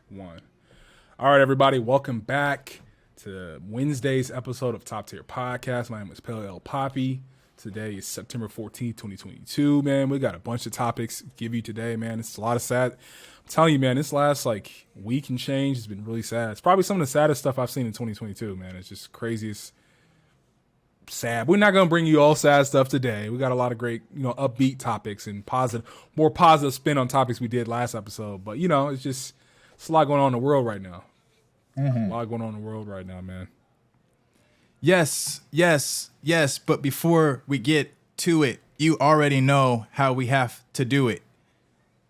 One. All right, everybody, welcome back to Wednesday's episode of Top Tier Podcast. My name is Pale L Poppy. Today is September 14th, 2022, man. We got a bunch of topics to give you today, man. It's a lot of sad. I'm telling you, man, this last week and change has been really sad. It's probably some of the saddest stuff I've seen in 2022, man. It's just crazy. It's sad. We're not going to bring you all sad stuff today. We got a lot of great, upbeat topics and more positive spin on topics we did last episode. But, it's a lot going on in the world right now. A lot going on in the world right now, man. Yes. But before we get to it, you already know how we have to do it.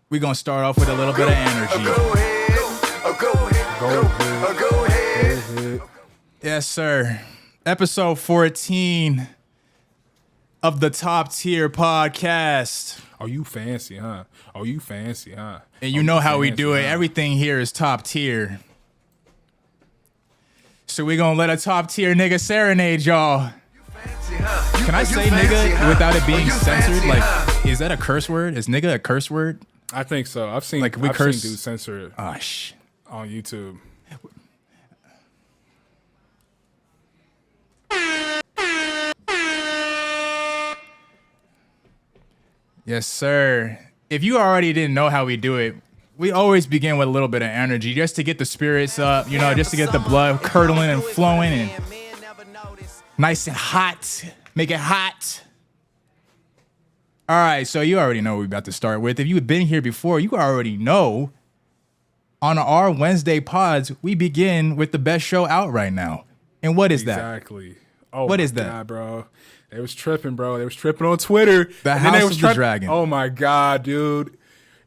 We're going to start off with a little bit of energy. Go ahead. Yes, sir. Episode 14 of the Top Tier Podcast. Oh, you fancy, huh? And you know how we do it. Everything here is top tier. So we gonna let a top tier nigga serenade y'all. Can I say nigga without it being censored? Is that a curse word? Is nigga a curse word? I think so. I've seen seen dudes censor it on YouTube. Yes, sir. If you already didn't know how we do it, we always begin with a little bit of energy just to get the spirits up, just to get the blood curdling and flowing and nice and hot. Make it hot. All right, so you already know what we're about to start with. If you've been here before, you already know on our Wednesday pods, we begin with the best show out right now. And what is that? Exactly. Oh, what is that? God, bro. They was tripping, bro. They was tripping on Twitter. The House of the Dragon. Oh, my God, dude.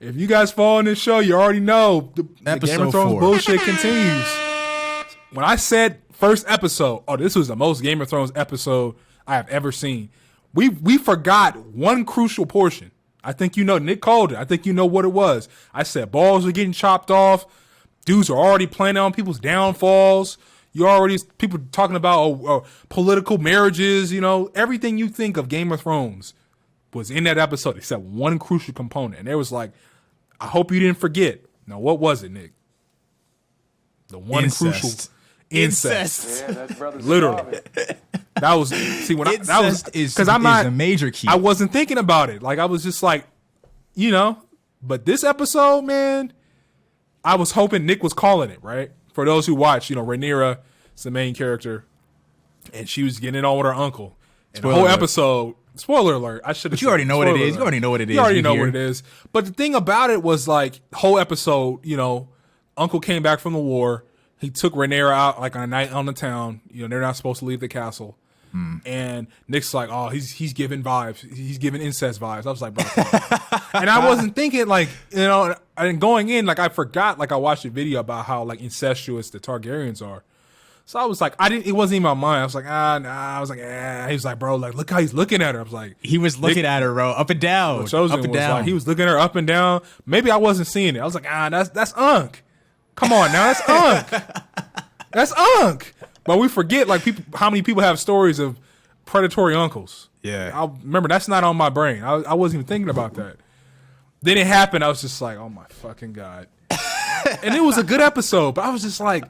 If you guys follow this show, you already know the Game of Thrones 4. bullshit continues. When I said first episode, this was the most Game of Thrones episode I have ever seen. We forgot one crucial portion. I think Nick called it. I think you know what it was. I said balls are getting chopped off. Dudes are already planning on people's downfalls. People talking about political marriages, everything you think of Game of Thrones was in that episode except one crucial component. And it was like, I hope you didn't forget. Now, what was it, Nick? The one crucial incest. Yeah, that's brother. Literally. That was because I'm not a major key. I wasn't thinking about it. I was just like, but this episode, man, I was hoping Nick was calling it, right? For those who watch, Rhaenyra is the main character, and she was getting it on with her uncle. And the whole episode, spoiler alert, I should have. But you already know what it is. You already know what it is. You already know what it is. But the thing about it was whole episode, Uncle came back from the war. He took Rhaenyra out on a night on the town. They're not supposed to leave the castle. And Nick's like, oh, he's giving vibes. He's giving incest vibes. I was like, bro. And I wasn't thinking and going in, I forgot, I watched a video about how incestuous the Targaryens are. So I was like, it wasn't even my mind. I was like, nah. I was like, He was like, bro, look how he's looking at her. I was like, he was looking at her, bro, up and down. Up and down. He was looking at her up and down. Maybe I wasn't seeing it. I was like, that's Unk. Come on now, that's Unk. That's Unk. But we forget, how many people have stories of predatory uncles. Yeah. I remember, that's not on my brain. I wasn't even thinking about that. Then it happened. I was just like, oh, my fucking God. And it was a good episode, but I was just like,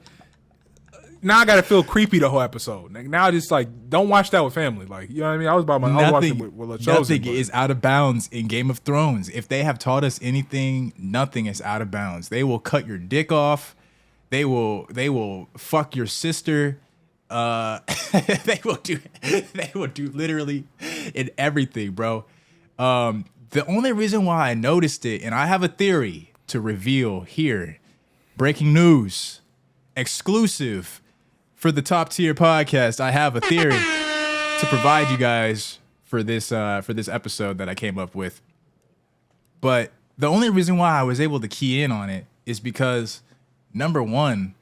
now I got to feel creepy the whole episode. Now just, don't watch that with family. You know what I mean? I was watching it with LaChosen. Nothing is out of bounds in Game of Thrones. If they have taught us anything, nothing is out of bounds. They will cut your dick off. They will fuck your sister. They will do literally in everything, bro. The only reason why I noticed it, and I have a theory to reveal here, breaking news, exclusive for the Top Tier Podcast. I have a theory to provide you guys for this episode that I came up with. But the only reason why I was able to key in on it is because, number one,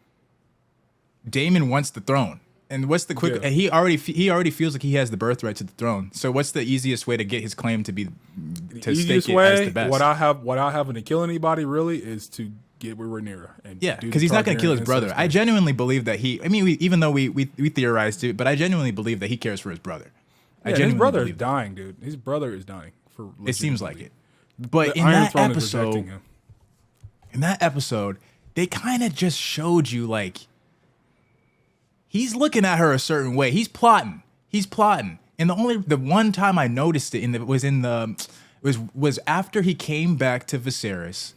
Daemon wants the throne. And what's the quick? Yeah. He already feels like he has the birthright to the throne. So what's the easiest way to get his claim to stake it as the best? Without having to kill anybody really is to get with Rhaenyra. Yeah, because he's not going to kill his brother. I genuinely believe that even though we theorized it, but I genuinely believe that he cares for his brother. Yeah, his brother is dying, dude. His brother is dying. It seems like it. But in that episode, they kind of just showed you like he's looking at her a certain way. He's plotting. And the one time I noticed it was after he came back to Viserys,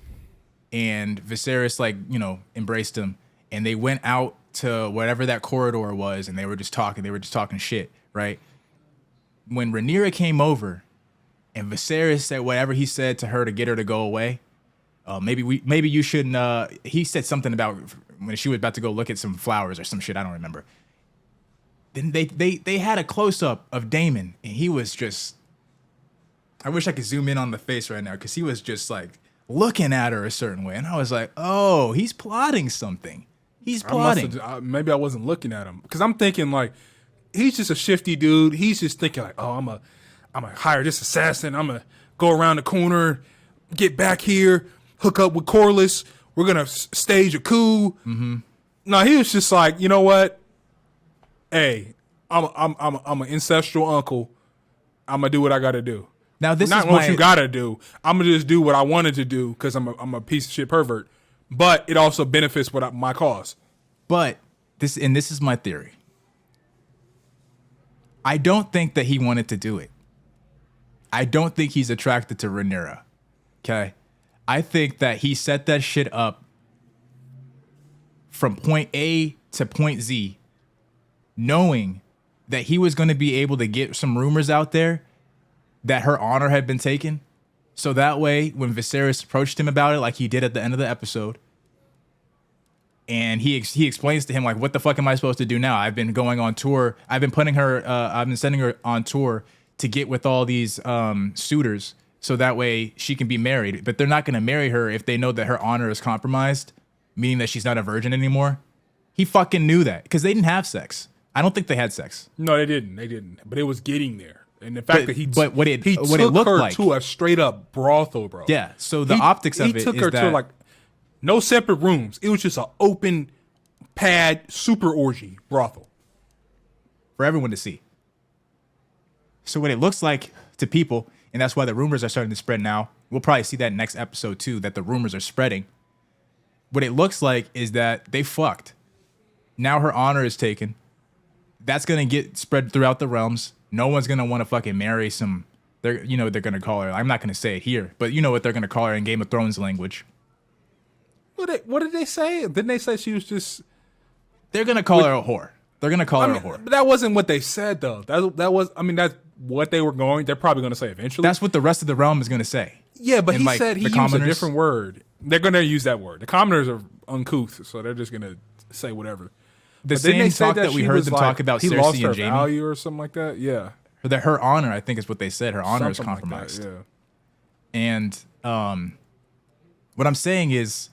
and Viserys like, you know, embraced him, and they went out to whatever that corridor was, and they were just talking shit, right? When Rhaenyra came over and Viserys said whatever he said to her to get her to go away, maybe you shouldn't, he said something about when she was about to go look at some flowers or some shit, I don't remember. Then they had a close-up of Daemon, and he was just, I wish I could zoom in on the face right now, because he was just like looking at her a certain way, and I was like, oh, he's plotting something. He's plotting. Maybe I wasn't looking at him, because I'm thinking like, he's just a shifty dude. He's just thinking like, oh, I'm gonna hire this assassin. I'm gonna go around the corner, get back here, hook up with Corlys. We're gonna stage a coup. Mm-hmm. No, he was just like, you know what? Hey, I'm an ancestral uncle. I'm gonna do what I gotta do. Now this not is what you gotta do. I'm gonna just do what I wanted to do because I'm a piece of shit pervert. But it also benefits my cause. But this is my theory. I don't think that he wanted to do it. I don't think he's attracted to Rhaenyra. Okay? I think that he set that shit up from point A to point Z, knowing that he was going to be able to get some rumors out there that her honor had been taken. So that way, when Viserys approached him about it, like he did at the end of the episode, and he explains to him, like, what the fuck am I supposed to do now? I've been going on tour. I've been sending her on tour to get with all these suitors so that way she can be married. But they're not going to marry her if they know that her honor is compromised, meaning that she's not a virgin anymore. He fucking knew that because they didn't have sex. I don't think they had sex. No, they didn't. But it was getting there. And the fact that he took her like, to a straight up brothel, bro. Yeah. So the optics of it is that he took her to like no separate rooms. It was just an open pad super orgy brothel for everyone to see. So what it looks like to people, and that's why the rumors are starting to spread now. We'll probably see that next episode too, that the rumors are spreading. What it looks like is that they fucked. Now her honor is taken. That's gonna get spread throughout the realms. No one's gonna want to fucking marry some. They're gonna call her. I'm not gonna say it here, but you know what they're gonna call her in Game of Thrones language. What did they say? Didn't they say she was just? They're gonna call her a whore. They're gonna call her a whore. But that wasn't what they said though. That was. I mean, that's what they were going. They're probably gonna say eventually. That's what the rest of the realm is gonna say. Yeah, but he said he used a different word. They're gonna use that word. The commoners are uncouth, so they're just gonna say whatever. The same talk that we heard them talk about Cersei and Jaime, value or something like that. Yeah, that her honor, I think, is what they said. Her honor is compromised. Like that, yeah. And what I'm saying is,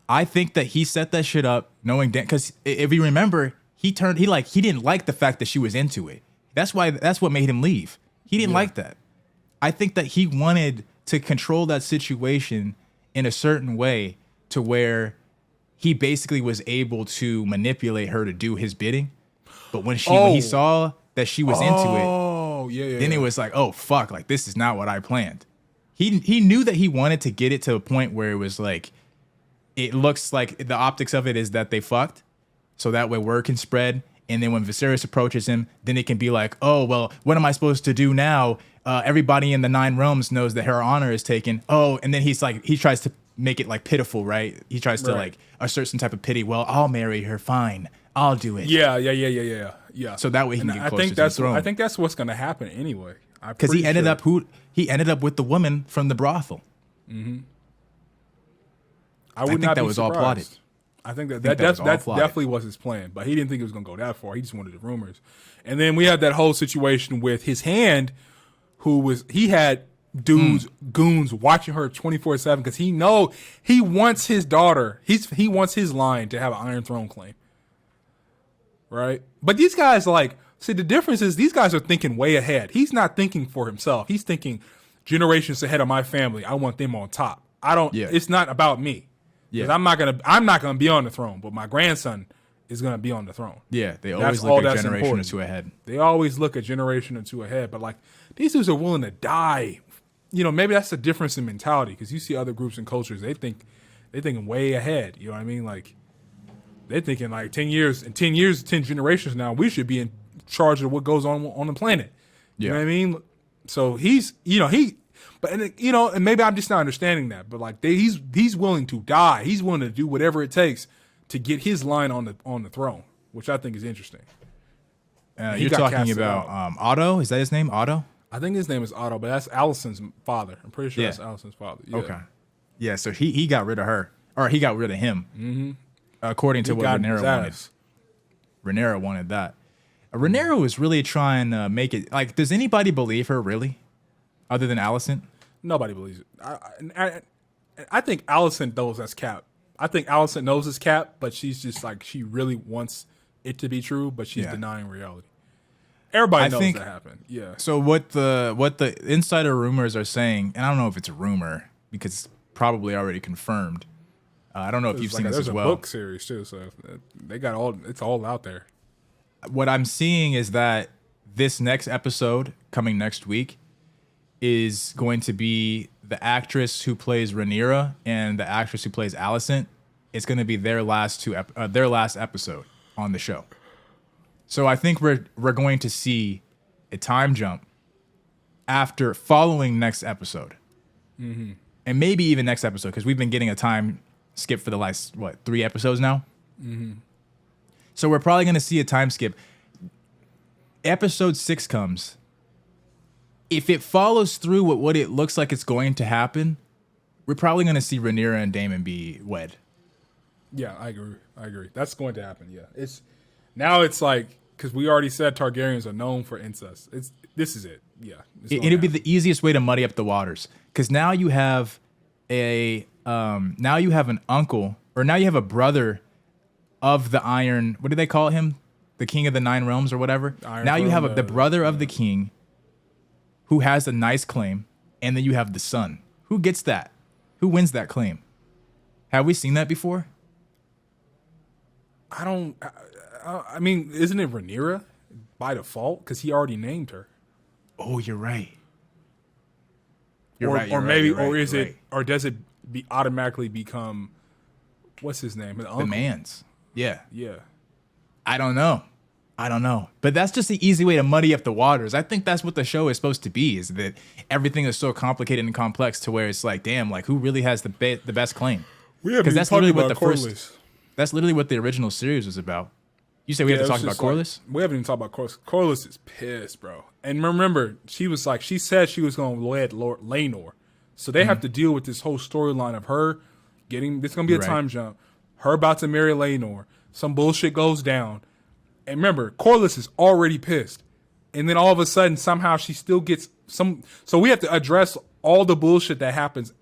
I think that he set that shit up knowing that, because if you remember, he didn't like the fact that she was into it. That's what made him leave. He didn't like that. I think that he wanted to control that situation in a certain way to where he basically was able to manipulate her to do his bidding. But when he saw that she was into it, then it was like, oh fuck, like this is not what I planned. He knew that he wanted to get it to a point where it was like, it looks like the optics of it is that they fucked, so that way word can spread. And then when Viserys approaches him, then it can be like, oh well, what am I supposed to do now? Everybody in the 9 realms knows that her honor is taken. Oh, and then he tries to make it like pitiful, right? He tries to like assert some type of pity. Well, I'll marry her. Fine, I'll do it. Yeah. So that way he can get closer to the throne. I think that's what's going to happen anyway. Because he ended up with the woman from the brothel. Mm-hmm. I think that was all plotted. I think that definitely was his plan, but he didn't think it was going to go that far. He just wanted the rumors. And then we had that whole situation with his hand, he had goons watching her 24/7 because he wants his daughter. He wants his line to have an Iron Throne claim, right? But these guys the difference is these guys are thinking way ahead. He's not thinking for himself. He's thinking generations ahead of my family. I want them on top. It's not about me. Yeah, I'm not gonna be on the throne, but my grandson is gonna be on the throne. Yeah, they always look a generation or two ahead. They always look a generation or two ahead. But like these dudes are willing to die. You know, maybe that's the difference in mentality because you see other groups and cultures. They think They're thinking way ahead. You know what I mean? Like they're thinking like 10 years, 10 generations now, we should be in charge of what goes on the planet. You know what I mean? So he's, and maybe I'm just not understanding that, but like he's willing to die. He's willing to do whatever it takes to get his line on the throne, which I think is interesting. You're talking about Otto? Is that his name? Otto? I think his name is Otto, but that's Allison's father. I'm pretty sure that's Allison's father. Yeah. Okay. Yeah, so he got rid of her, or he got rid of him, according to what Rhaenyra wanted. Rhaenyra wanted that. Rhaenyra was really trying to make it, like, does anybody believe her, really? Other than Alicent? Nobody believes it. I think Alicent knows that's cap. I think Alicent knows it's cap, but she's just like, she really wants it to be true, but she's denying reality. Everybody knows that happened. Yeah. So what the insider rumors are saying, and I don't know if it's a rumor because it's probably already confirmed. I don't know if you've seen this as well. There's a book series too, so they got it's all out there. What I'm seeing is that this next episode coming next week is going to be the actress who plays Rhaenyra and the actress who plays Alicent. It's going to be their last episode on the show. So I think we're going to see a time jump following next episode, and maybe even next episode, because we've been getting a time skip for the last 3 episodes now. So we're probably going to see a time skip. Episode 6 comes. If it follows through with what it looks like it's going to happen, we're probably going to see Rhaenyra and Daemon be wed. Yeah, I agree. That's going to happen. Yeah, it's like, because we already said Targaryens are known for incest. This is it. Yeah, it'll be the easiest way to muddy up the waters, because now you have an uncle, or now you have a brother of the Iron. What do they call him? The King of the Nine Realms or whatever. Now you have the brother of the king, who has a nice claim, and then you have the son. Who gets that? Who wins that claim? Have we seen that before? I mean, isn't it Rhaenyra by default? Because he already named her. Oh, you're right. Or does it automatically become, what's his name? The man's. Yeah. Yeah. I don't know. But that's just the easy way to muddy up the waters. I think that's what the show is supposed to be, is that everything is so complicated and complex to where it's like, damn, like who really has the best claim? Because that's literally what that's literally what the original series was about. You said we have to talk about Corlys? We haven't even talked about Corlys. Corlys is pissed, bro. And remember, she said she was going to wed Lord Laenor. So they have to deal with this whole storyline of her there's going to be a time jump, her about to marry Laenor. Some bullshit goes down. And remember, Corlys is already pissed. And then all of a sudden, somehow she still gets some. So we have to address all the bullshit that happens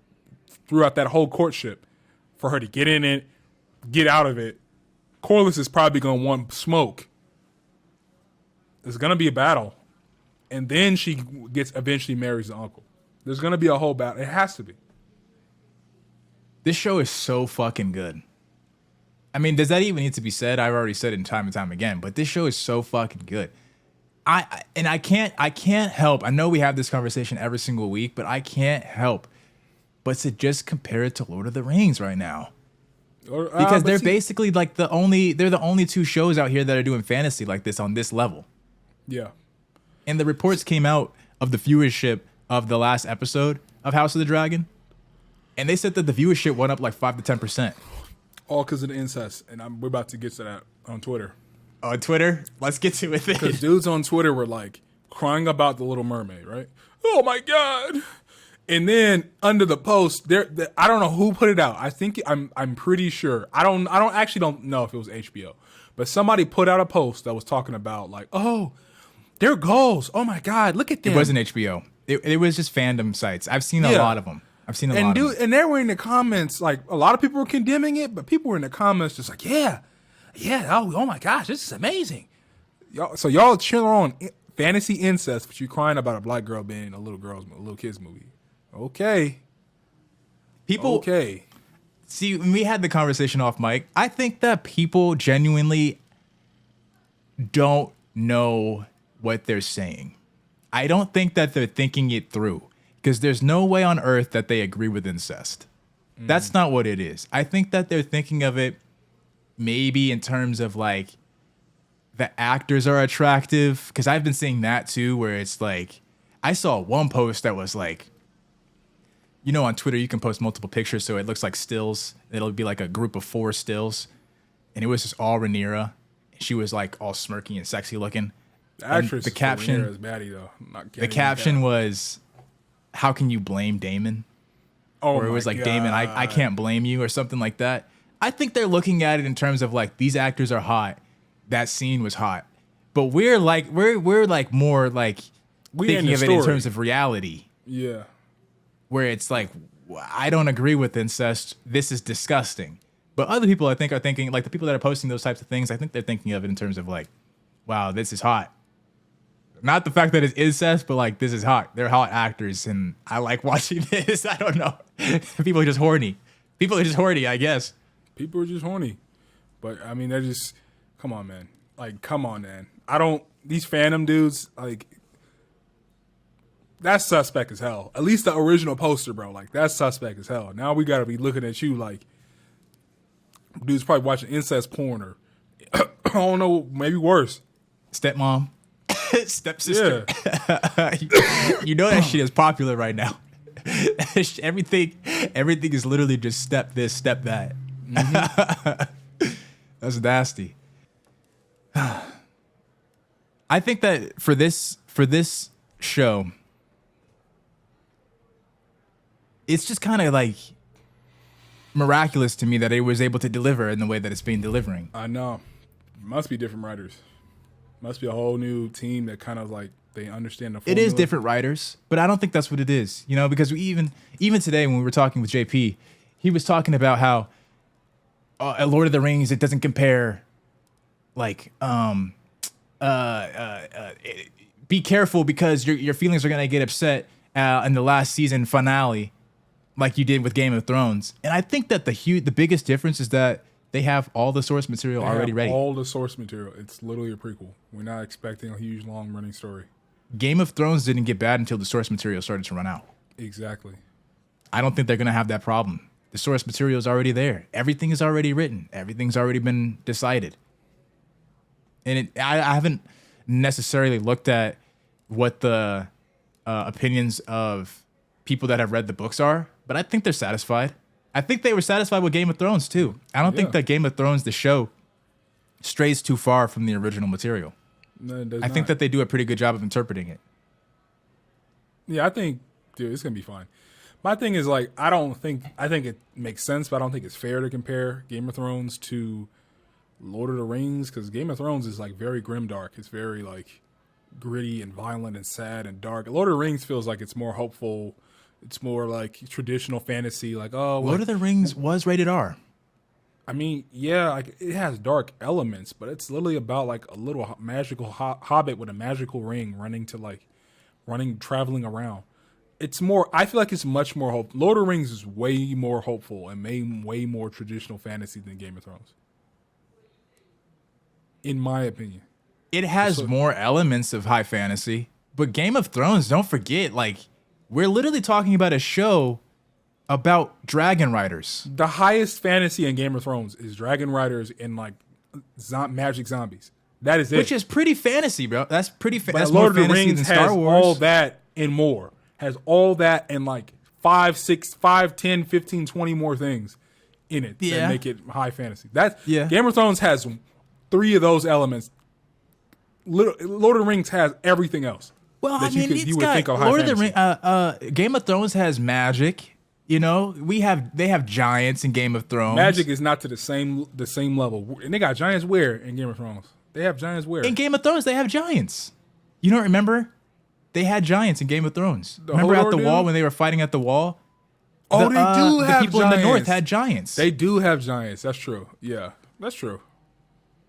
throughout that whole courtship for her to get in it, get out of it. Corlys is probably going to want smoke. There's going to be a battle. And then she eventually marries the uncle. There's going to be a whole battle. It has to be. This show is so fucking good. I mean, does that even need to be said? I've already said it time and time again, but this show is so fucking good. I can't help. I know we have this conversation every single week, but I can't help but to just compare it to Lord of the Rings right now. Because they're basically like they're the only 2 shows out here that are doing fantasy like this on this level. Yeah. And the reports came out of the viewership of the last episode of House of the Dragon, and they said that the viewership went up like 5 to 10%. All because of the incest, and we're about to get to that on Twitter. On Twitter? Let's get to it then. Because dudes on Twitter were like crying about the Little Mermaid, right? Oh my God. And then under the post, I don't know who put it out. I think I'm pretty sure. I don't know if it was HBO, but somebody put out a post that was talking about like, oh, their goals. Oh my God, look at them. It wasn't HBO. It was just fandom sites. I've seen a lot of them. And they were in the comments, like a lot of people were condemning it, but people were in the comments just like, yeah, oh my gosh, this is amazing. Y'all cheering on fantasy incest, but you're crying about a black girl being in a little kid's movie. Okay. See, when we had the conversation off mic, I think that people genuinely don't know what they're saying. I don't think that they're thinking it through, because there's no way on earth that they agree with incest. That's not what it is. I think that they're thinking of it maybe in terms of like the actors are attractive, because I've been seeing that too, where it's like I saw one post that was like, you know, on Twitter you can post multiple pictures so it looks like stills. It'll be like a group of 4 stills, and it was just all Rhaenyra. She was like all smirky and sexy looking. The actress, the caption is baddie though. The caption was, "How can you blame Damon?" Oh, or it was like, Damon, I can't blame you, or something like that. I think they're looking at it in terms of like, these actors are hot. That scene was hot. But we're like more like thinking of it in terms of reality. Yeah. Where it's like, I don't agree with incest. This is disgusting. But other people, I think, are thinking, like the people that are posting those types of things, I think they're thinking of it in terms of like, wow, this is hot. Not the fact that it's incest, but like, this is hot. They're hot actors, and I like watching this. I don't know. People are just horny. People are just horny, I guess. People are just horny. But, I mean, they're just, come on, man. Like, come on, man. These fandom dudes, like, that's suspect as hell. At least the original poster, bro. Like, that's suspect as hell. Now we got to be looking at you like, dude's probably watching incest porn or, I don't know, maybe worse. Stepmom. Stepsister. Yeah. You know that shit is popular right now. everything is literally just step this, step that. Mm-hmm. That's nasty. I think that for this show, it's just kind of like miraculous to me that it was able to deliver in the way that it's been delivering. I know. Must be different writers. Must be a whole new team that kind of like they understand the formula. It is different writers, but I don't think that's what it is. You know, because we even today when we were talking with JP, he was talking about how at Lord of the Rings it doesn't compare. Like, be careful because your feelings are gonna get upset in the last season finale, like you did with Game of Thrones. And I think that the biggest difference is that they have all the source material already ready. All the source material. It's literally a prequel. We're not expecting a huge, long-running story. Game of Thrones didn't get bad until the source material started to run out. Exactly. I don't think they're going to have that problem. The source material is already there. Everything is already written. Everything's already been decided. And I haven't necessarily looked at what the opinions of people that have read the books are, but I think they're satisfied. I think they were satisfied with Game of Thrones, too. I don't think that Game of Thrones, the show, strays too far from the original material. No, it does I think that they do a pretty good job of interpreting it. Yeah, I think, dude, it's going to be fine. My thing is, like, I think it makes sense, but I don't think it's fair to compare Game of Thrones to Lord of the Rings, because Game of Thrones is, like, very grimdark. It's very, like, gritty and violent and sad and dark. Lord of the Rings feels like it's more hopeful. It's more like traditional fantasy, like, oh, Lord of the Rings was rated R. I mean, yeah, like it has dark elements, but it's literally about like a little magical hobbit with a magical ring traveling around. It's more, I feel like it's much more hope. Lord of the Rings is way more hopeful and way more traditional fantasy than Game of Thrones. In my opinion. It has more elements of high fantasy, but Game of Thrones, don't forget, like, we're literally talking about a show about dragon riders. The highest fantasy in Game of Thrones is dragon riders and like magic zombies. That is it. Which is pretty fantasy, bro. That's pretty that's Lord more of the fantasy Rings than Star has Wars. all that and more. Has all that and like 5, 6, 5, 10, 15, 20 more things in it that make it high fantasy. Game of Thrones has 3 of those elements. Lord of the Rings has everything else. Well, I mean, you would think of high Lord fantasy. Of the Rings. Game of Thrones has magic. You know, they have giants in Game of Thrones. Magic is not to the same level, and they got giants where in Game of Thrones? They have giants where in Game of Thrones they have giants. You don't remember? They had giants in Game of Thrones. The remember Hodor at the wall when they were fighting at the wall? Oh, they do have the people giants. in the north had giants. They do have giants. That's true. Yeah, that's true.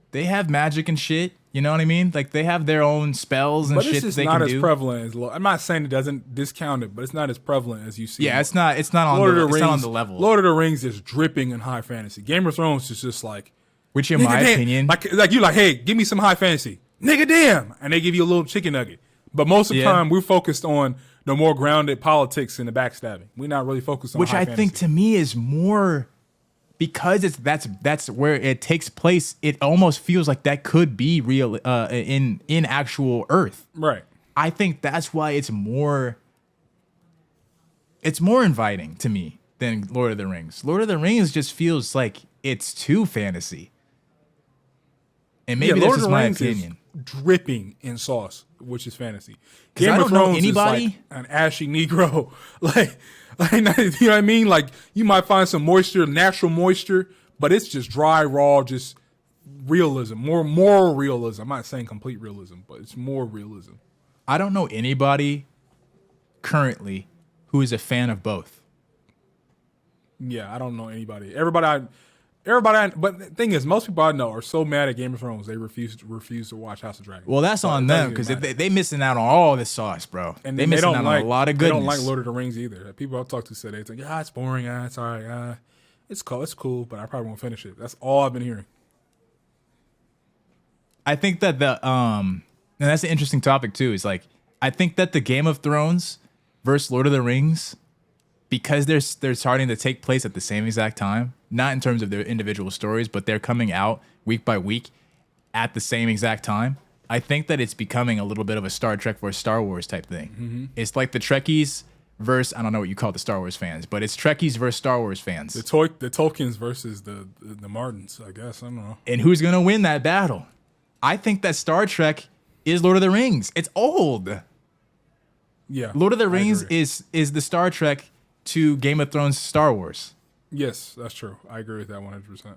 They have magic and shit. You know what I mean? Like they have their own spells and shit that they can do. But it's not as prevalent as. I'm not saying it doesn't discount it, but it's not as prevalent as you see. Yeah, it's not on the level. Lord of the Rings is dripping in high fantasy. Game of Thrones is just like, which in my opinion, like you like, hey, give me some high fantasy, nigga, damn, and they give you a little chicken nugget. But most of the time, we're focused on no more grounded politics and the backstabbing. We're not really focused on which high I fantasy. think to me is more because that's where it takes place. It almost feels like that could be real in actual Earth. Right. I think that's why it's more inviting to me than Lord of the Rings. Lord of the Rings just feels like it's too fantasy. And maybe that's just my opinion. Dripping in sauce, which is fantasy. Because I don't know anybody. Is like an ashy Negro. like, you know what I mean? Like, you might find some moisture, natural moisture, but it's just dry, raw, just realism. More realism. I'm not saying complete realism, but it's more realism. I don't know anybody currently who is a fan of both. Yeah, I don't know anybody. Everybody, but the thing is, most people I know are so mad at Game of Thrones they refuse to watch House of Dragons. Well, that's on them because they missing out on all the sauce, bro. And they missing out on a lot of goodness. They don't like Lord of the Rings either. People I've talked to said they think, it's boring, it's all right, it's cool, but I probably won't finish it. That's all I've been hearing. I think that and that's an interesting topic too. Is like I think that the Game of Thrones versus Lord of the Rings, because they're starting to take place at the same exact time, not in terms of their individual stories, but they're coming out week by week at the same exact time. I think that it's becoming a little bit of a Star Trek versus Star Wars type thing. Mm-hmm. It's like the Trekkies versus, I don't know what you call the Star Wars fans, but it's Trekkies versus Star Wars fans. The Tolkiens versus the Martins, I guess. I don't know. And who's going to win that battle? I think that Star Trek is Lord of the Rings. It's old. Yeah. Lord of the Rings is the Star Trek to Game of Thrones Star Wars. Yes, that's true. I agree with that 100%.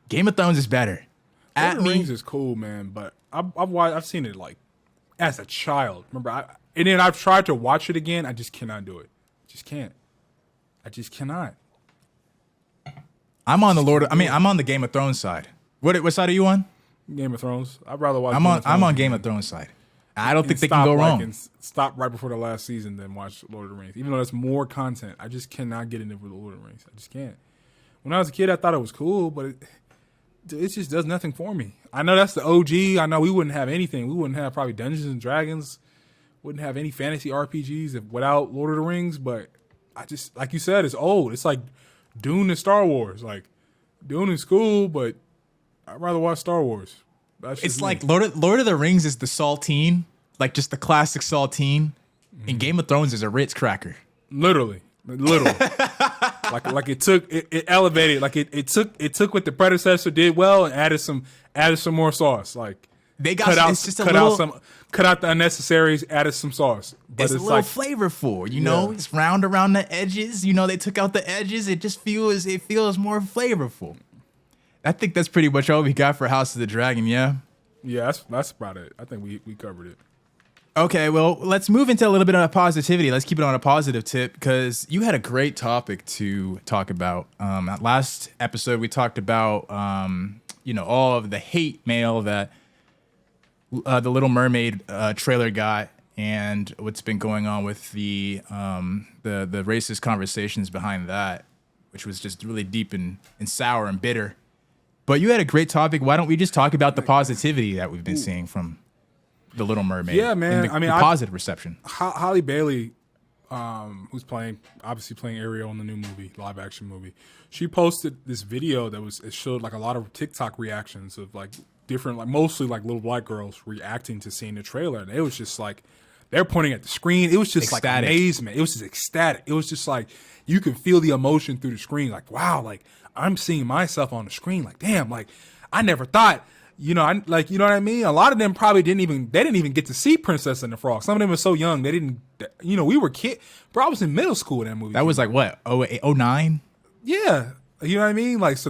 Game of Thrones is better. Lord of the Rings is cool, man, but I've seen it like as a child. Remember, and then I've tried to watch it again. I just cannot do it. Just can't. I just cannot. I'm on the Game of Thrones side. What side are you on? Game of Thrones. I'd rather watch. I'm on Game of Thrones side. I don't think they can go wrong. Stop right before the last season, then watch Lord of the Rings. Even though that's more content, I just cannot get into the Lord of the Rings. I just can't. When I was a kid, I thought it was cool, but it just does nothing for me. I know that's the OG. I know we wouldn't have anything. We wouldn't have probably Dungeons and Dragons. Wouldn't have any fantasy RPGs without Lord of the Rings. But I just, like you said, it's old. It's like Dune and Star Wars. Like Dune is cool, but I'd rather watch Star Wars. It's like Lord of the Rings is the saltine, like just the classic saltine, and Game of Thrones is a Ritz cracker. Literally. like it elevated, like it took what the predecessor did well and added some more sauce. Like they got cut out the unnecessaries, added some sauce. But it's a little flavorful, you know. It's round around the edges. You know, they took out the edges. It just feels more flavorful. I think that's pretty much all we got for House of the Dragon, yeah? Yeah, that's about it. I think we covered it. Okay, well, let's move into a little bit of positivity. Let's keep it on a positive tip because you had a great topic to talk about. Last episode, we talked about, all of the hate mail that the Little Mermaid trailer got and what's been going on with the racist conversations behind that, which was just really deep and sour and bitter. But you had a great topic. Why don't we just talk about the positivity that we've been seeing from The Little Mermaid? Yeah, man. The positive reception. Halle Bailey, who's obviously playing Ariel in the new movie, live action movie. She posted this video it showed like a lot of TikTok reactions of like different, like mostly like little black girls reacting to seeing the trailer. And it was just like they're pointing at the screen. It was just ecstatic. Like amazement. It was just ecstatic. It was just like you can feel the emotion through the screen. Like, wow, like I'm seeing myself on the screen. Like, damn, like I never thought, you know what I mean? A lot of them probably didn't even get to see Princess and the Frog. Some of them were so young, they didn't, we were kids. Bro, I was in middle school when that movie. That was like what, 08, 09? Yeah. You know what I mean? Like, so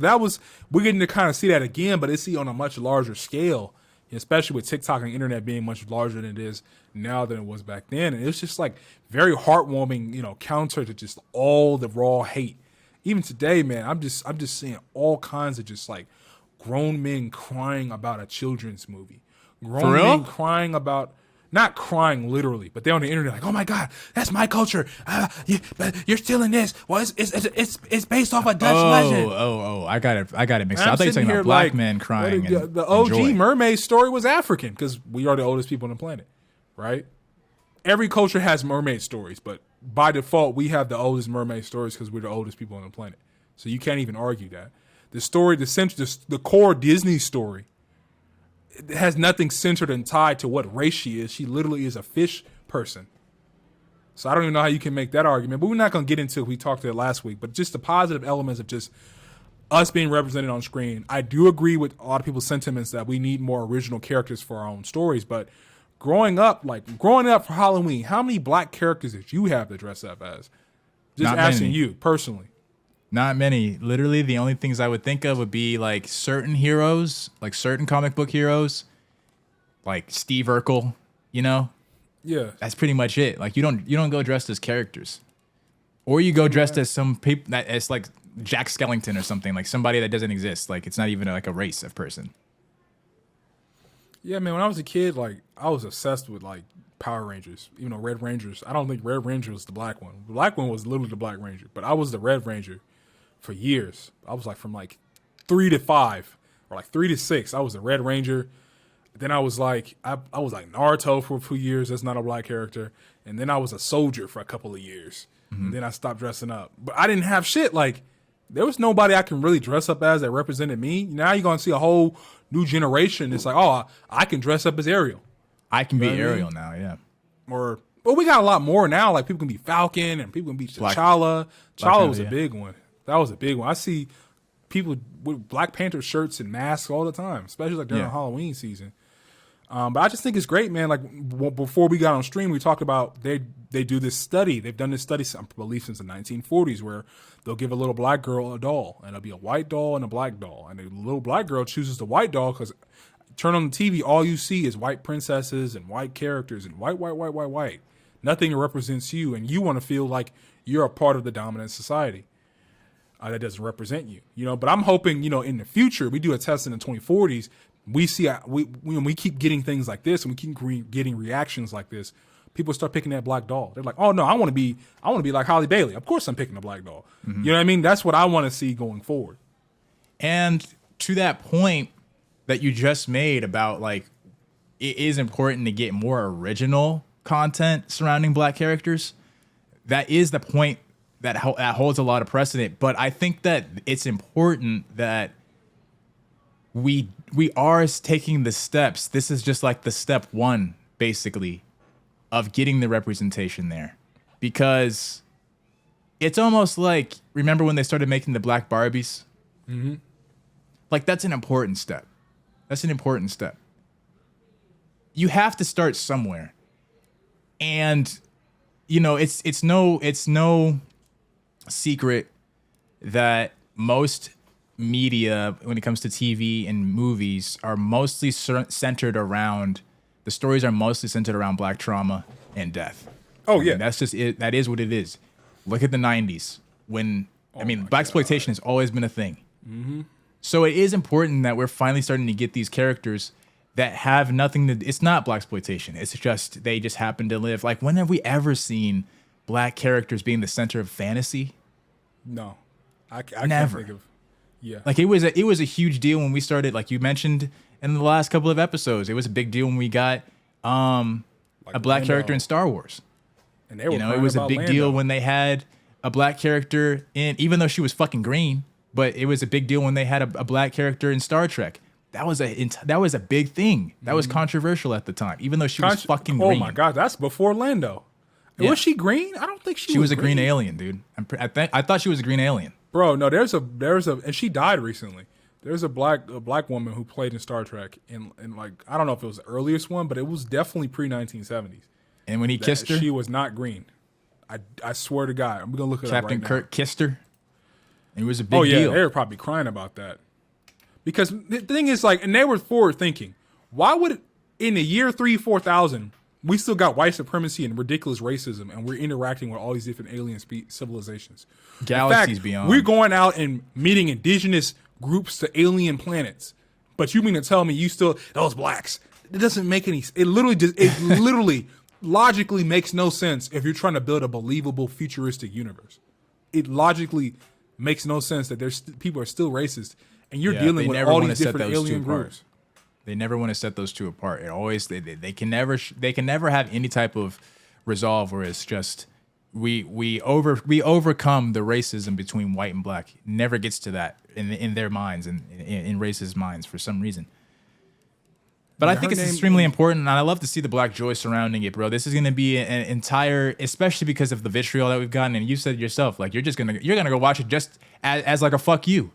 we're getting to kind of see that again, but it's on a much larger scale, especially with TikTok and the internet being much larger than it is now than it was back then. And it's just like very heartwarming, counter to just all the raw hate. Even today, man, I'm just seeing all kinds of just like grown men crying about a children's movie. Grown men crying about, not crying literally, but they're on the internet like, oh my God, that's my culture. You're stealing this. Well, it's based off a Dutch legend. I got it mixed up. I thought you were talking about black men crying. The OG mermaid story was African because we are the oldest people on the planet, right? every culture has mermaid stories, but by default, we have the oldest mermaid stories because we're the oldest people on the planet. So you can't even argue that. The story, the core Disney story, it has nothing centered and tied to what race she is. She literally is a fish person. So I don't even know how you can make that argument, but we're not going to get into it. We talked to it last week, but just the positive elements of just us being represented on screen. I do agree with a lot of people's sentiments that we need more original characters for our own stories, but growing up for Halloween, how many black characters did you have to dress up as? Just Not asking many. you personally. Not many. Literally, the only things I would think of would be like certain heroes, like certain comic book heroes, like Steve Urkel. You know, Yeah. that's pretty much it. Like you don't go dressed as characters, or you go dressed as some people that it's like Jack Skellington or something, like somebody that doesn't exist. Like it's not even like a race of person. Yeah, man, when I was a kid, like, I was obsessed with, like, Power Rangers. You know, Red Rangers. I don't think Red Ranger was the black one. The black one was literally the Black Ranger, but I was the Red Ranger for years. I was, like, from, like, 3 to 5 or, like, 3 to 6. I was the Red Ranger. Then I was, like, I was, like, Naruto for a few years. That's not a black character. And then I was a soldier for a couple of years. And then I stopped dressing up. But I didn't have shit, like, there was nobody I can really dress up as that represented me. Now you're going to see a whole new generation. It's like, oh, I can dress up as Ariel. I can be You know what I mean? Ariel now. Yeah. Or, well, we got a lot more now. Like, people can be Falcon and people can be T'Challa. T'Challa was a big one. That was a big one. I see people with Black Panther shirts and masks all the time, especially like during Halloween season. But I just think it's great, man. Like, before we got on stream, we talked about they do this study. They've done this study, I believe, since the 1940s, where they'll give a little black girl a doll, and it'll be a white doll and a black doll. And the little black girl chooses the white doll because turn on the TV, all you see is white princesses and white characters and white. Nothing represents you, and you want to feel like you're a part of the dominant society that doesn't represent you. You know, but I'm hoping, you know, in the future, we do a test in the 2040s. We see we keep getting things like this, and we keep getting reactions like this. People start picking that black doll. They're like, "Oh no, I want to be like Holly Bailey. Of course, I'm picking a black doll." You know what I mean? That's what I want to see going forward. And to that point that you just made about like it is important to get more original content surrounding black characters. That is the point that holds a lot of precedent. But I think that it's important that we are taking the steps. This is just like the step one, basically, of getting the representation there. Because it's almost like, remember when they started making the black Barbies? Mm-hmm. Like, that's an important step. That's an important step. You have to start somewhere. And, you know, it's no secret that most media, when it comes to TV and movies, are mostly centered around, the stories are mostly centered around black trauma and death. Oh, yeah. That's just it. That is what it is. Look at the 90s when, blaxploitation has always been a thing. Mm-hmm. So it is important that we're finally starting to get these characters that have nothing to, it's not blaxploitation. It's just, they just happen to live. Like, when have we ever seen black characters being the center of fantasy? No. I Never. can't think of, yeah. Like, it was a huge deal when we started, like you mentioned in the last couple of episodes. It was a big deal when we got a black character in Star Wars. And they were it was a big deal when they had a black character in, even though she was fucking green, but it was a big deal when they had a black character in Star Trek. That was a big thing. That was controversial at the time, even though she was fucking green. Oh my god, that's before Lando. Yeah. Was she green? I don't think she was a green alien, dude. I thought she was a green alien. Bro, no, there's a, and she died recently. There's a black woman who played in Star Trek, and like, I don't know if it was the earliest one, but it was definitely pre-1970s. And when he kissed her, she was not green. I swear to God, I'm gonna look it up right now. Captain Kirk kissed her. It was a big deal. Oh yeah, they were probably crying about that. Because the thing is, like, and they were forward thinking. Why would, in the year 4000, we still got white supremacy and ridiculous racism, and we're interacting with all these different alien civilizations? Galaxies in fact, beyond. We're going out and meeting indigenous groups to alien planets. But you mean to tell me you still, those blacks? It doesn't make any. It literally logically makes no sense if you're trying to build a believable futuristic universe. It logically makes no sense that people are still racist. And you're dealing with all these different alien groups. They never want to set those two apart. It always they can never have any type of resolve where it's just we overcome the racism between white and black. It never gets to that in their minds and in racist minds for some reason. But I think it's extremely important, and I love to see the black joy surrounding it, bro. This is going to be an entire, especially because of the vitriol that we've gotten, and you said it yourself, like you're gonna go watch it just as like a fuck you.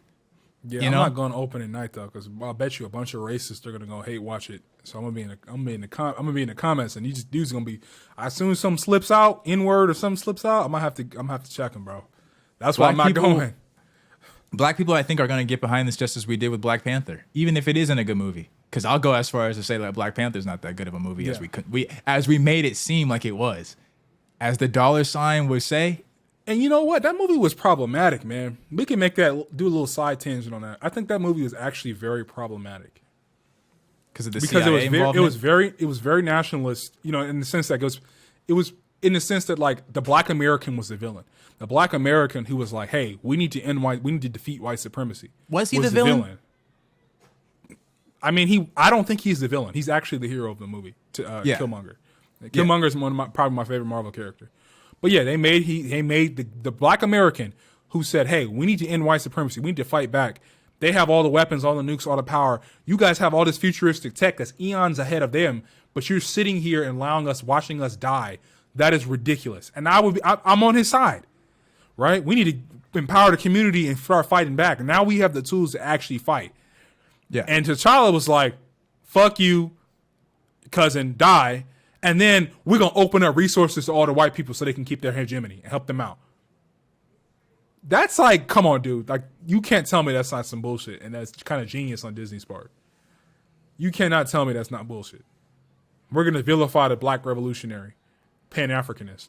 Yeah, I'm not going to open at night though, because I'll bet you a bunch of racists are gonna go hate watch it. So I'm gonna be in the comments, and these dudes gonna be. As soon as something slips out, N-word or something slips out, I'm gonna have to check them, bro. That's why I'm not going. Black people, I think, are gonna get behind this just as we did with Black Panther, even if it isn't a good movie. Because I'll go as far as to say that Black Panther's not that good of a movie as we made it seem like it was, as the dollar sign would say. And you know what? That movie was problematic, man. We can make that do a little side tangent on that. I think that movie was actually very problematic because of the CIA involvement. It was very nationalist, you know, in the sense that it was in the sense that like the Black American was the villain. The Black American who was like, hey, we need to defeat white supremacy. Was he the villain? I mean, I don't think he's the villain. He's actually the hero of the movie, Killmonger. Killmonger is probably my favorite Marvel character. But yeah, they made the Black American who said, hey, we need to end white supremacy. We need to fight back. They have all the weapons, all the nukes, all the power. You guys have all this futuristic tech that's eons ahead of them, but you're sitting here and watching us die. That is ridiculous. And I'm on his side, right? We need to empower the community and start fighting back. And now we have the tools to actually fight. Yeah. And T'Challa was like, fuck you, cousin, die. And then we're going to open up resources to all the white people so they can keep their hegemony and help them out. That's like, come on, dude. Like, you can't tell me that's not some bullshit. And that's kind of genius on Disney's part. You cannot tell me that's not bullshit. We're going to vilify the black revolutionary, Pan-Africanist.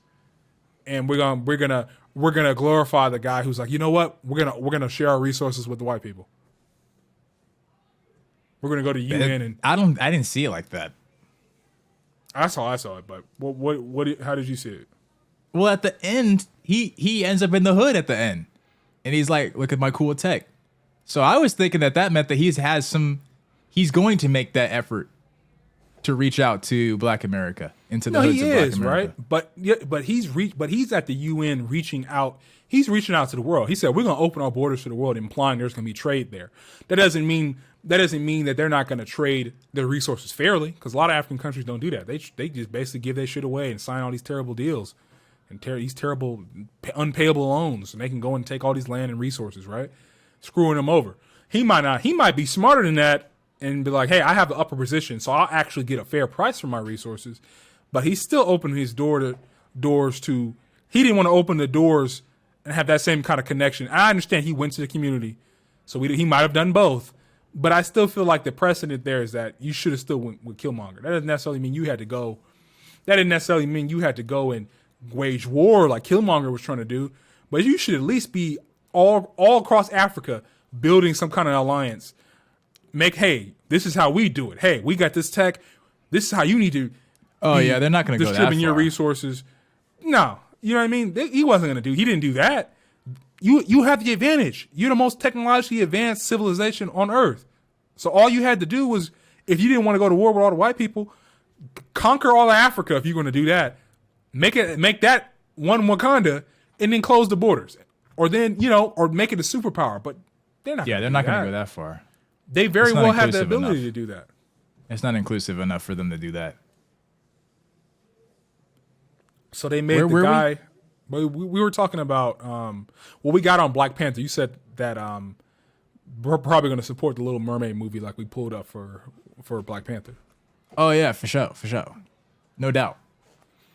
And we're gonna glorify the guy who's like, you know what? We're gonna share our resources with the white people. We're gonna go to UN and I didn't see it like that. I saw it, but how did you see it? Well, at the end, he ends up in the hood at the end, and he's like, "Look at my cool tech." So I was thinking that meant that he's going to make that effort to reach out to Black America into the hoods of Black America. Right? But he's at the UN reaching out. He's reaching out to the world. He said, "We're going to open our borders to the world," implying there's going to be trade there. That doesn't mean that they're not going to trade their resources fairly, because a lot of African countries don't do that. They just basically give their shit away and sign all these terrible deals and these terrible unpayable loans, and they can go and take all these land and resources, right? Screwing them over. He might be smarter than that and be like, hey, I have the upper position, so I'll actually get a fair price for my resources. But he's still opening his doors to. He didn't want to open the doors and have that same kind of connection. I understand he went to the community, so he might have done both. But I still feel like the precedent there is that you should have still went with Killmonger. That doesn't necessarily mean you had to go. That didn't necessarily mean you had to go and wage war like Killmonger was trying to do. But you should at least be all across Africa building some kind of alliance. Hey, this is how we do it. Hey, we got this tech. This is how you need to. Oh yeah, they're not going to go that far. Distributing your resources. No, you know what I mean. He wasn't going to do. He didn't do that. You have the advantage. You're the most technologically advanced civilization on Earth. So all you had to do was, if you didn't want to go to war with all the white people, conquer all of Africa. If you're going to do that, make that one Wakanda, and then close the borders, or make it a superpower. But they're not. Yeah, they're not going to go that far. They very well have the ability to do that. It's not inclusive enough for them to do that. So they made the guy. We were talking about we got on Black Panther. You said that we're probably going to support the Little Mermaid movie like we pulled up for Black Panther. Oh yeah, for sure, no doubt.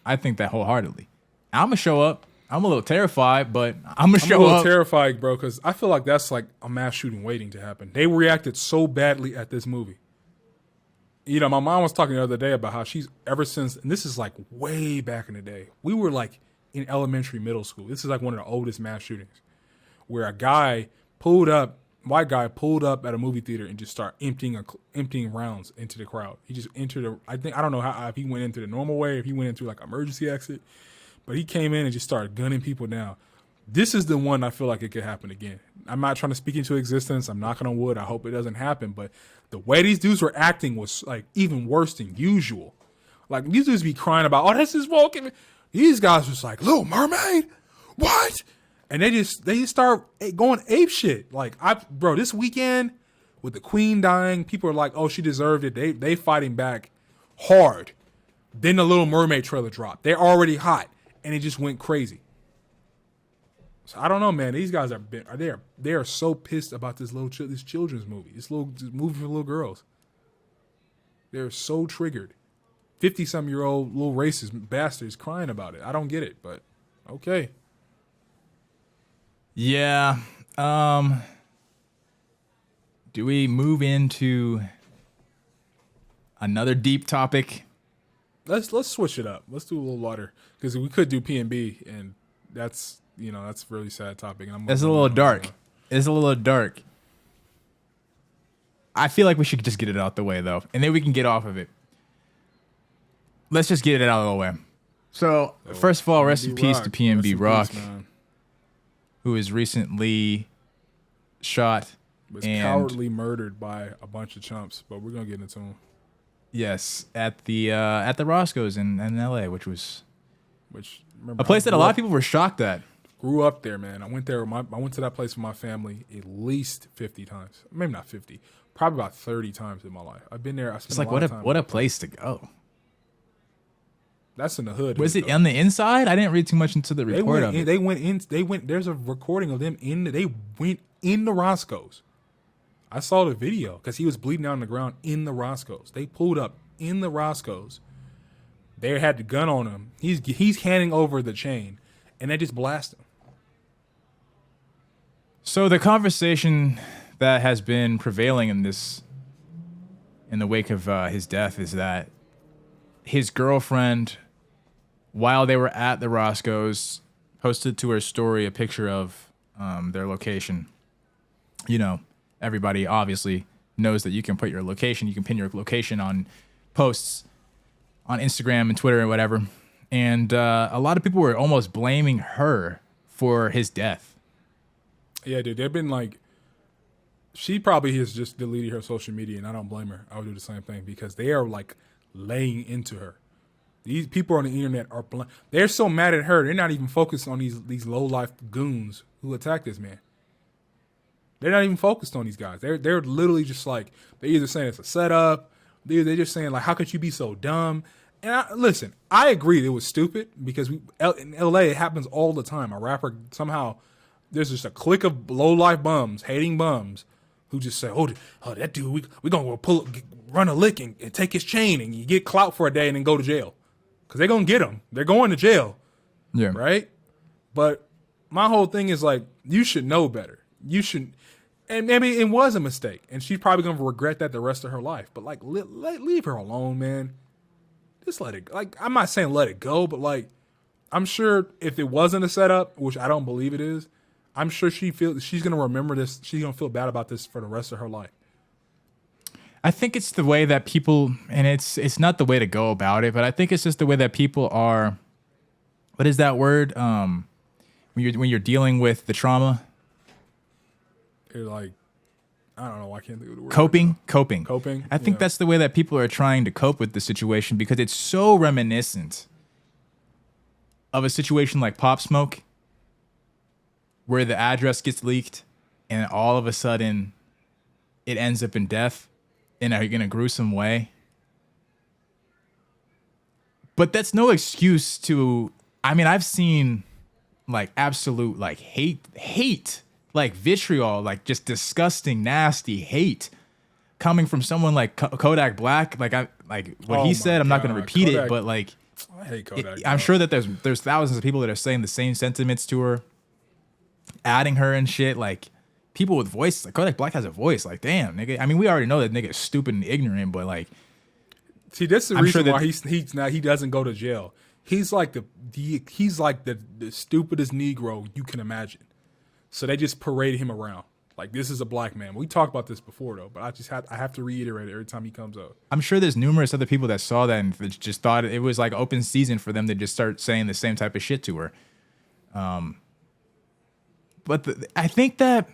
I think that wholeheartedly. I'm gonna show up. I'm a little terrified, but I'm a little terrified, bro, because I feel like that's like a mass shooting waiting to happen. They reacted so badly at this movie. You know, my mom was talking the other day about how she's ever since, and this is like way back in the day. We were like in elementary, middle school. This is like one of the oldest mass shootings, where white guy pulled up at a movie theater and just started emptying rounds into the crowd. He just entered I don't know if he went into the normal way, if he went into like emergency exit, but he came in and just started gunning people down. This is the one I feel like it could happen again. I'm not trying to speak into existence. I'm knocking on wood. I hope it doesn't happen. But the way these dudes were acting was like even worse than usual. Like these dudes be crying about, oh, this is woke. These guys was like, Little Mermaid? What? And they just start going ape shit. Like, bro, this weekend with the queen dying, people are like, oh, she deserved it. They fighting back hard. Then the Little Mermaid trailer dropped. They're already hot, and it just went crazy. So I don't know, man. These guys they are so pissed about this children's movie. This movie for little girls. They're so triggered. 50-some-year-old little racist bastards crying about it. I don't get it, but okay. Yeah. Do we move into another deep topic? Let's switch it up. Let's do a little lighter because we could do PnB, and that's a really sad topic. And It's a little dark. It's a little dark. I feel like we should just get it out the way though, and then we can get off of it. Let's just get it out of the way. So first of all, rest in peace to PnB Rock, who was recently shot. Was cowardly murdered by a bunch of chumps, but we're gonna get into them. Yes, at the Roscoe's in LA, which remember, a place that a lot of people were shocked at. Grew up there, man. I went there. I went to that place with my family at least 50 times. Maybe not 50, probably about 30 times in my life. I've been there. It's like what a place to go. That's in the hood. Was it on the inside? I didn't read too much into the report of it. They went in. There's a recording of them they went in the Roscoe's. I saw the video because he was bleeding out on the ground in the Roscoe's. They pulled up in the Roscoe's. They had the gun on him. He's handing over the chain, and they just blast him. So the conversation that has been prevailing in the wake of his death is that his girlfriend, while they were at the Roscoe's, posted to her story a picture of their location. You know, everybody obviously knows that you can put your location, you can pin your location on posts on Instagram and Twitter and whatever. And a lot of people were almost blaming her for his death. Yeah, dude, they've been like, she probably has just deleted her social media, and I don't blame her. I would do the same thing because they are like laying into her. These people on the internet they're so mad at her. They're not even focused on these low life goons who attacked this man. They're not even focused on these guys. They're literally just like, they're either saying it's a setup. They're just saying like, how could you be so dumb? And listen, I agree it was stupid because in LA it happens all the time. A rapper somehow, there's just a clique of low life bums, hating bums, who just say, oh that dude, we gonna go run a lick and take his chain, and you get clout for a day and then go to jail. Because they're gonna get him. They're going to jail. Yeah. Right? But my whole thing is like, you should know better. You should, and maybe it was a mistake, and she's probably gonna regret that the rest of her life. But like, leave her alone, man. Just let it. Like, I'm not saying let it go, but like, I'm sure if it wasn't a setup, which I don't believe it is, I'm sure she's gonna remember this. She's gonna feel bad about this for the rest of her life. I think it's the way that people, and it's not the way to go about it, but I think it's just the way that people are. What is that word? When you're dealing with the trauma. They're like, I don't know. I can't think of the word. Coping. I think that's the way that people are trying to cope with the situation because it's so reminiscent of a situation like Pop Smoke, where the address gets leaked and all of a sudden it ends up in death in a gruesome way. But that's no excuse to, I mean, I've seen like absolute like hate, like vitriol, like just disgusting, nasty hate coming from someone like Kodak Black. Like what he said, I'm not going to repeat Kodak, it, but like, I hate Kodak. I'm sure that there's thousands of people that are saying the same sentiments to her, adding her and shit. Like people with voice, like Kodak Black has a voice. Like, damn, nigga. I mean, we already know that nigga is stupid and ignorant, but like, see, that's the reason why he doesn't go to jail. He's like the stupidest Negro you can imagine. So they just paraded him around like this is a black man. We talked about this before though, but I have to reiterate it every time he comes up. I'm sure there's numerous other people that saw that and just thought it was like open season for them to just start saying the same type of shit to her. But I think that,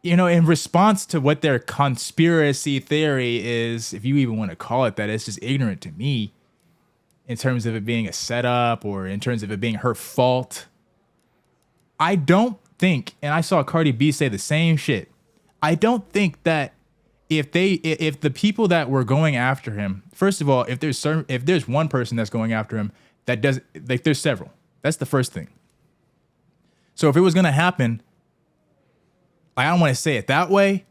you know, in response to what their conspiracy theory is, if you even want to call it that, it's just ignorant to me. in terms of it being a setup or in terms of it being her fault. I don't think, and I saw Cardi B say the same shit. I don't think that if the people that were going after him, first of all, if there's one person that's going after him that does, like, there's several. That's the first thing. So if it was gonna happen, I don't want to say it that way,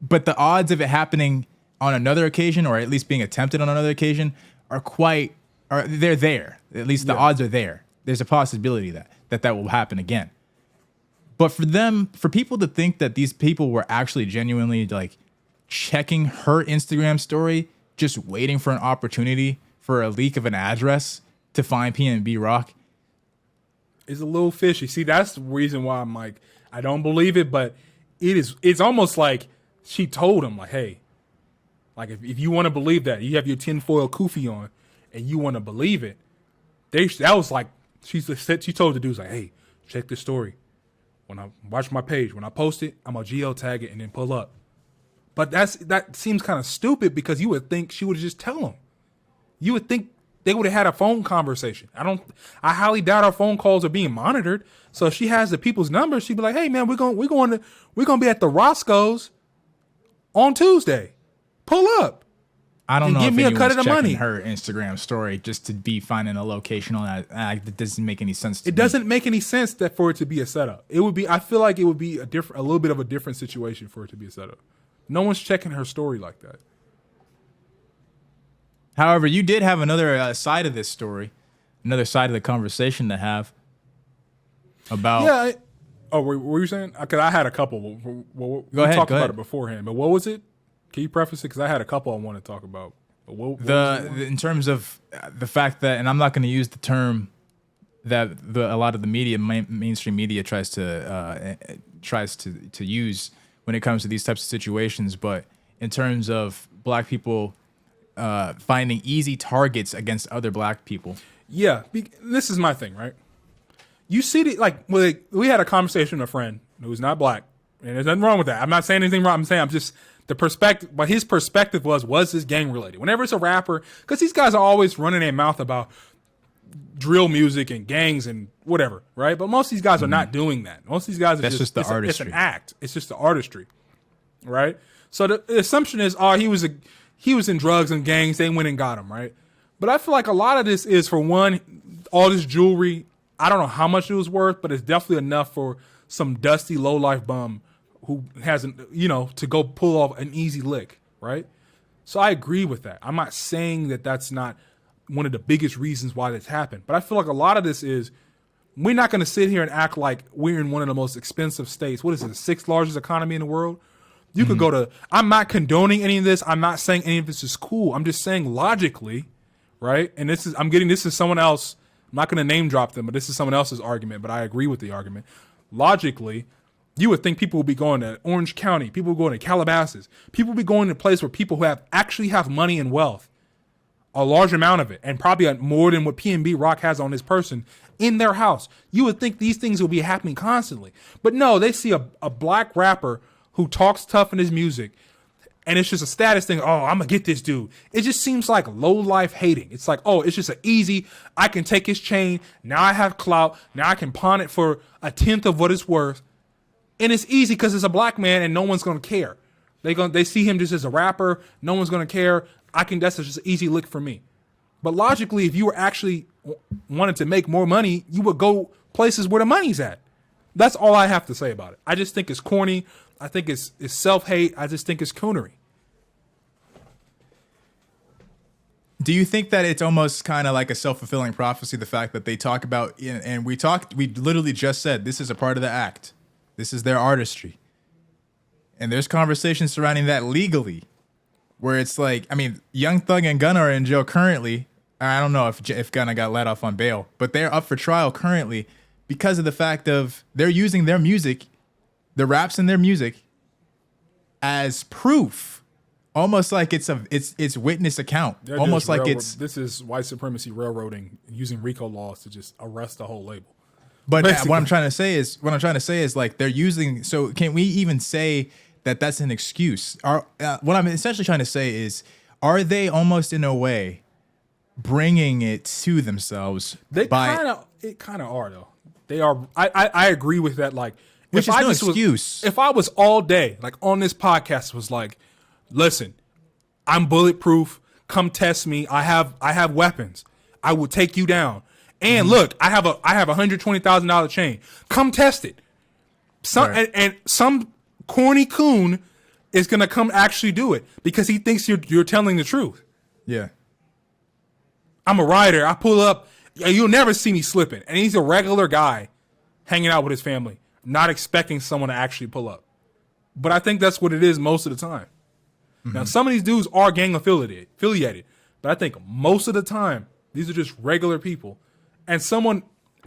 but the odds of it happening on another occasion, or at least being attempted on another occasion, they're there. At least the odds are there. There's a possibility that will happen again. But for people to think that these people were actually genuinely like checking her Instagram story, just waiting for an opportunity for a leak of an address to find PnB Rock, is a little fishy. See, that's the reason why I'm like, I don't believe it, but it's almost like she told him, like, hey, like if you want to believe that, you have your tinfoil kufi on and you want to believe it, that was like, she told the dudes, like, hey, check this story. When I watch my page, when I post it, I'm going to geotag it and then pull up. But that seems kind of stupid, because you would think she would just tell him. You would think they would have had a phone conversation. I highly doubt our phone calls are being monitored. So if she has the people's numbers, she'd be like, hey man, we're going to be at the Roscoe's on Tuesday. Pull up. I don't know give if me a cut of the checking money. Her Instagram story just to be finding a location on that. That doesn't make any sense to me. It doesn't make any sense that for it to be a setup. I feel like it would be a little bit of a different situation for it to be a setup. No one's checking her story like that. However, you did have another side of this story, another side of the conversation to have about. Yeah. What were you saying? Because I had a couple. We talked about it beforehand, but what was it? Can you preface it? Because I had a couple I want to talk about. In terms of the fact that, and I'm not going to use the term that a lot of the media, mainstream media, tries to use when it comes to these types of situations, but in terms of black people finding easy targets against other black people. Yeah, this is my thing, right? You see, we had a conversation with a friend who's not black, and there's nothing wrong with that. I'm not saying anything wrong. I'm saying the perspective, but his perspective was this gang related? Whenever it's a rapper, because these guys are always running their mouth about drill music and gangs and whatever, right? But most of these guys are not doing that. Most of these guys are just the artistry. It's an act. It's just the artistry, right? So the assumption is, he was in drugs and gangs. They went and got him, right? But I feel like a lot of this is, for one, all this jewelry. I don't know how much it was worth, but it's definitely enough for some dusty low-life bum who hasn't, to go pull off an easy lick, right? So I agree with that. I'm not saying that that's not one of the biggest reasons why this happened, but I feel like a lot of this is, we're not going to sit here and act like we're in one of the most expensive states. What is it, the 6th largest economy in the world? You could go to, I'm not condoning any of this. I'm not saying any of this is cool. I'm just saying logically, right? And this is someone else. I'm not going to name drop them, but this is someone else's argument, but I agree with the argument. Logically, you would think people would be going to Orange County, people would go to Calabasas, people would be going to a place where people who actually have money and wealth, a large amount of it, and probably more than what PnB Rock has on his person, in their house. You would think these things will be happening constantly. But no, they see a black rapper who talks tough in his music, and it's just a status thing. Oh, I'm going to get this dude. It just seems like low-life hating. It's like, oh, it's just an easy, I can take his chain. Now I have clout. Now I can pawn it for 1/10 of what it's worth. And it's easy because it's a black man and no one's going to care. They see him just as a rapper. No one's going to care. That's just an easy lick for me. But logically, if you were actually wanted to make more money, you would go places where the money's at. That's all I have to say about it. I just think it's corny. I think it's self-hate. I just think it's coonery. Do you think that it's almost kind of like a self-fulfilling prophecy, the fact that they talk about, and we literally just said, this is a part of the act. This is their artistry. And there's conversations surrounding that legally, where it's like, Young Thug and Gunna are in jail currently. I don't know if Gunna got let off on bail, but they're up for trial currently because of the fact of they're using their music, the raps in their music, as proof, almost like it's witness account, almost like this is white supremacy railroading, using RICO laws to just arrest the whole label. But what I'm trying to say is like they're using. So can we even say that that's an excuse? What I'm essentially trying to say is, are they almost in a way bringing it to themselves. They kind of are though. They are. I agree with that. Like, which is no excuse. If I was all day like on this podcast was like, listen, I'm bulletproof. Come test me. I have weapons. I will take you down. And look, I have a $120,000 chain. Come test it. And some corny coon is gonna come actually do it because he thinks you're telling the truth. Yeah. I'm a rider. I pull up. You'll never see me slipping. And he's a regular guy hanging out with his family, not expecting someone to actually pull up. But I think that's what it is most of the time. Now, some of these dudes are gang affiliated, but I think most of the time, these are just regular people. And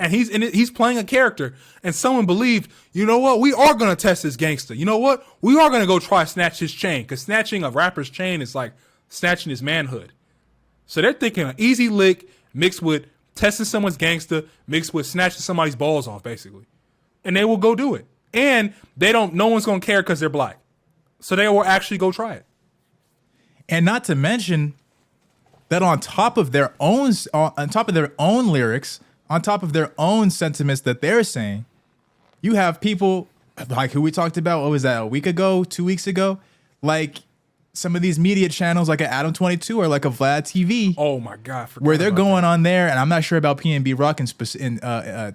he's playing a character, and someone believed, you know what, we are going to test this gangster. You know what, we are going to go try to snatch his chain, because snatching a rapper's chain is like snatching his manhood. So they're thinking an easy lick mixed with testing someone's gangster, mixed with snatching somebody's balls off, basically. And they will go do it. And no one's going to care because they're black. So they will actually go try it. And not to mention that on top of their own lyrics, on top of their own sentiments that they're saying, you have people like who we talked about, what was that, a week ago, 2 weeks ago? Like some of these media channels like a Adam 22 or like a Vlad TV. Oh my God. Where they're going on there, and I'm not sure about PnB Rock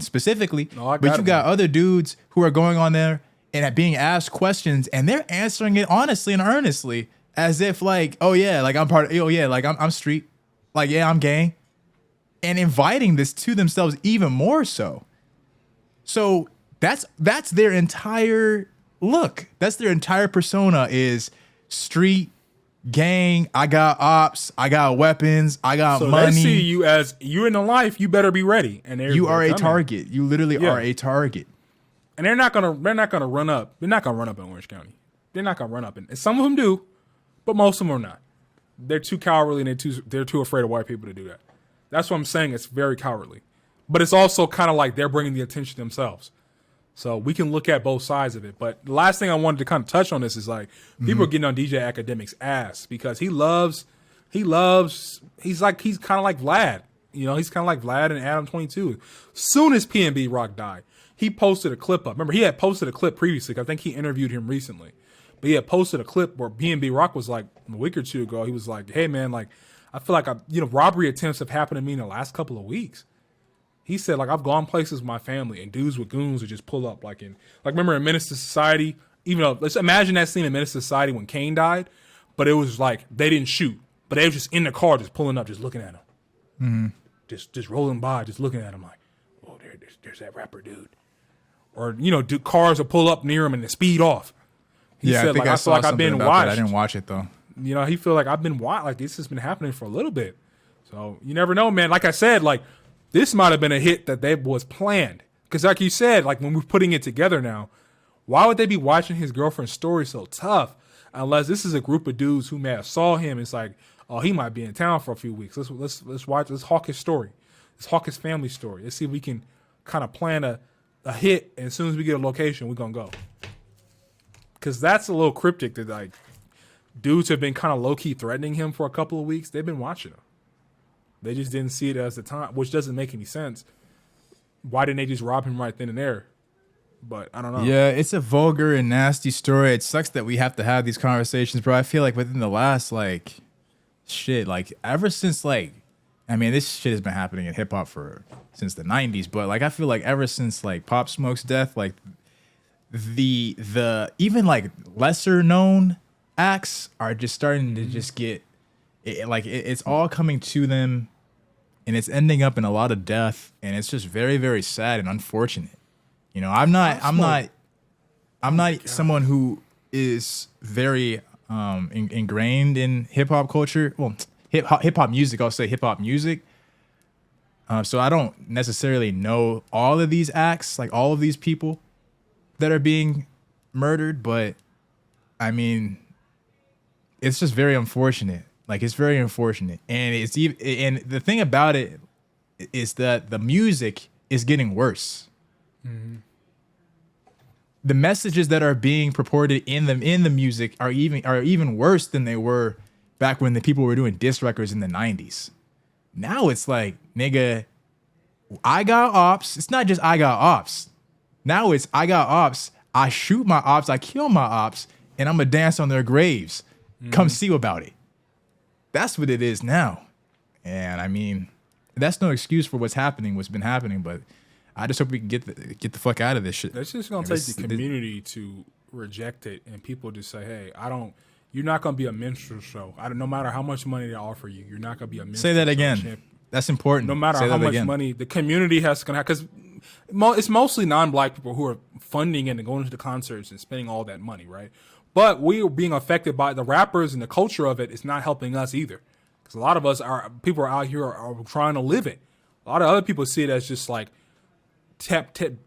specifically, but you got other dudes who are going on there and being asked questions, and they're answering it honestly and earnestly as if like, oh yeah, like I'm part of, oh yeah, like I'm street, like yeah, I'm gang, and inviting this to themselves even more so. So that's their entire look. That's their entire persona is street, gang, I got ops, I got weapons, I got money. They see you as you're in the life, you better be ready. And you are a target. You literally are a target. And they're not gonna run up. They're not gonna run up in Orange County. They're not gonna run up and some of them do, but most of them are not. They're too cowardly and they're too afraid of white people to do that. That's what I'm saying. It's very cowardly. But it's also kind of like they're bringing the attention themselves. So we can look at both sides of it. But the last thing I wanted to kind of touch on this is like people are getting on DJ Academic's ass because he's kind of like Vlad. You know, he's kind of like Vlad and Adam 22. Soon as PnB Rock died, he posted a clip up. Remember, he had posted a clip previously. I think he interviewed him recently. But he had posted a clip where PnB Rock was like a week or two ago. He was like, hey, man, like, I feel like, robbery attempts have happened to me in the last couple of weeks. He said, like, I've gone places with my family and dudes with goons would just pull up. Like, remember in Menace to Society? Even though, let's imagine that scene in Menace to Society when Kane died. But it was like, they didn't shoot. But they were just in the car, just pulling up, just looking at him. Mm-hmm. Just rolling by, just looking at him like, oh, there's that rapper dude. Or, cars will pull up near him and they speed off. He said, I feel like I've been watched. I didn't watch it, though. He feel like I've been watched. Like, this has been happening for a little bit. So, you never know, man. Like I said, like, this might have been a hit that was planned. Because like you said, like when we're putting it together now, why would they be watching his girlfriend's story so tough? Unless this is a group of dudes who may have saw him. It's like, oh, he might be in town for a few weeks. Let's watch. Let's hawk his story. Let's hawk his family story. Let's see if we can kind of plan a hit. And as soon as we get a location, we're going to go. Because that's a little cryptic that like dudes have been kind of low-key threatening him for a couple of weeks. They've been watching him. They just didn't see it as the time, which doesn't make any sense. Why didn't they just rob him right then and there? But I don't know. Yeah, it's a vulgar and nasty story. It sucks that we have to have these conversations, bro. I feel like within the last, ever since, this shit has been happening in hip-hop since the 90s, but, I feel like ever since, Pop Smoke's death, the even, lesser-known acts are just starting to just get, it's all coming to them, and it's ending up in a lot of death, and it's just very, very sad and unfortunate. I'm not someone who is very ingrained in hip hop culture. Well, hip hop music. I'll say hip hop music. So I don't necessarily know all of these acts, like all of these people that are being murdered, but I mean, it's just very unfortunate. It's very unfortunate, and and the thing about it is that the music is getting worse. Mm-hmm. The messages that are being purported in the music are even worse than they were back when the people were doing diss records in the 90s. Now it's like, nigga, I got ops. It's not just I got ops. Now it's I got ops. I shoot my ops. I kill my ops, and I'm gonna dance on their graves. Come see about it. That's what it is now. And I mean, that's no excuse for what's been happening. But I just hope we can get the fuck out of this shit. It's just gonna take the community to reject it, and people just say, "Hey, you're not gonna be a minstrel show. No matter how much money they offer you, you're not gonna be a minstrel." Say that show again. champion. That's important. No matter how much money the community has to have, because it's mostly non-black people who are funding it and going to the concerts and spending all that money, right? But we are being affected by the rappers and the culture of it. It's not helping us either, because a lot of us people are out here are trying to live it. A lot of other people see it as just like feeling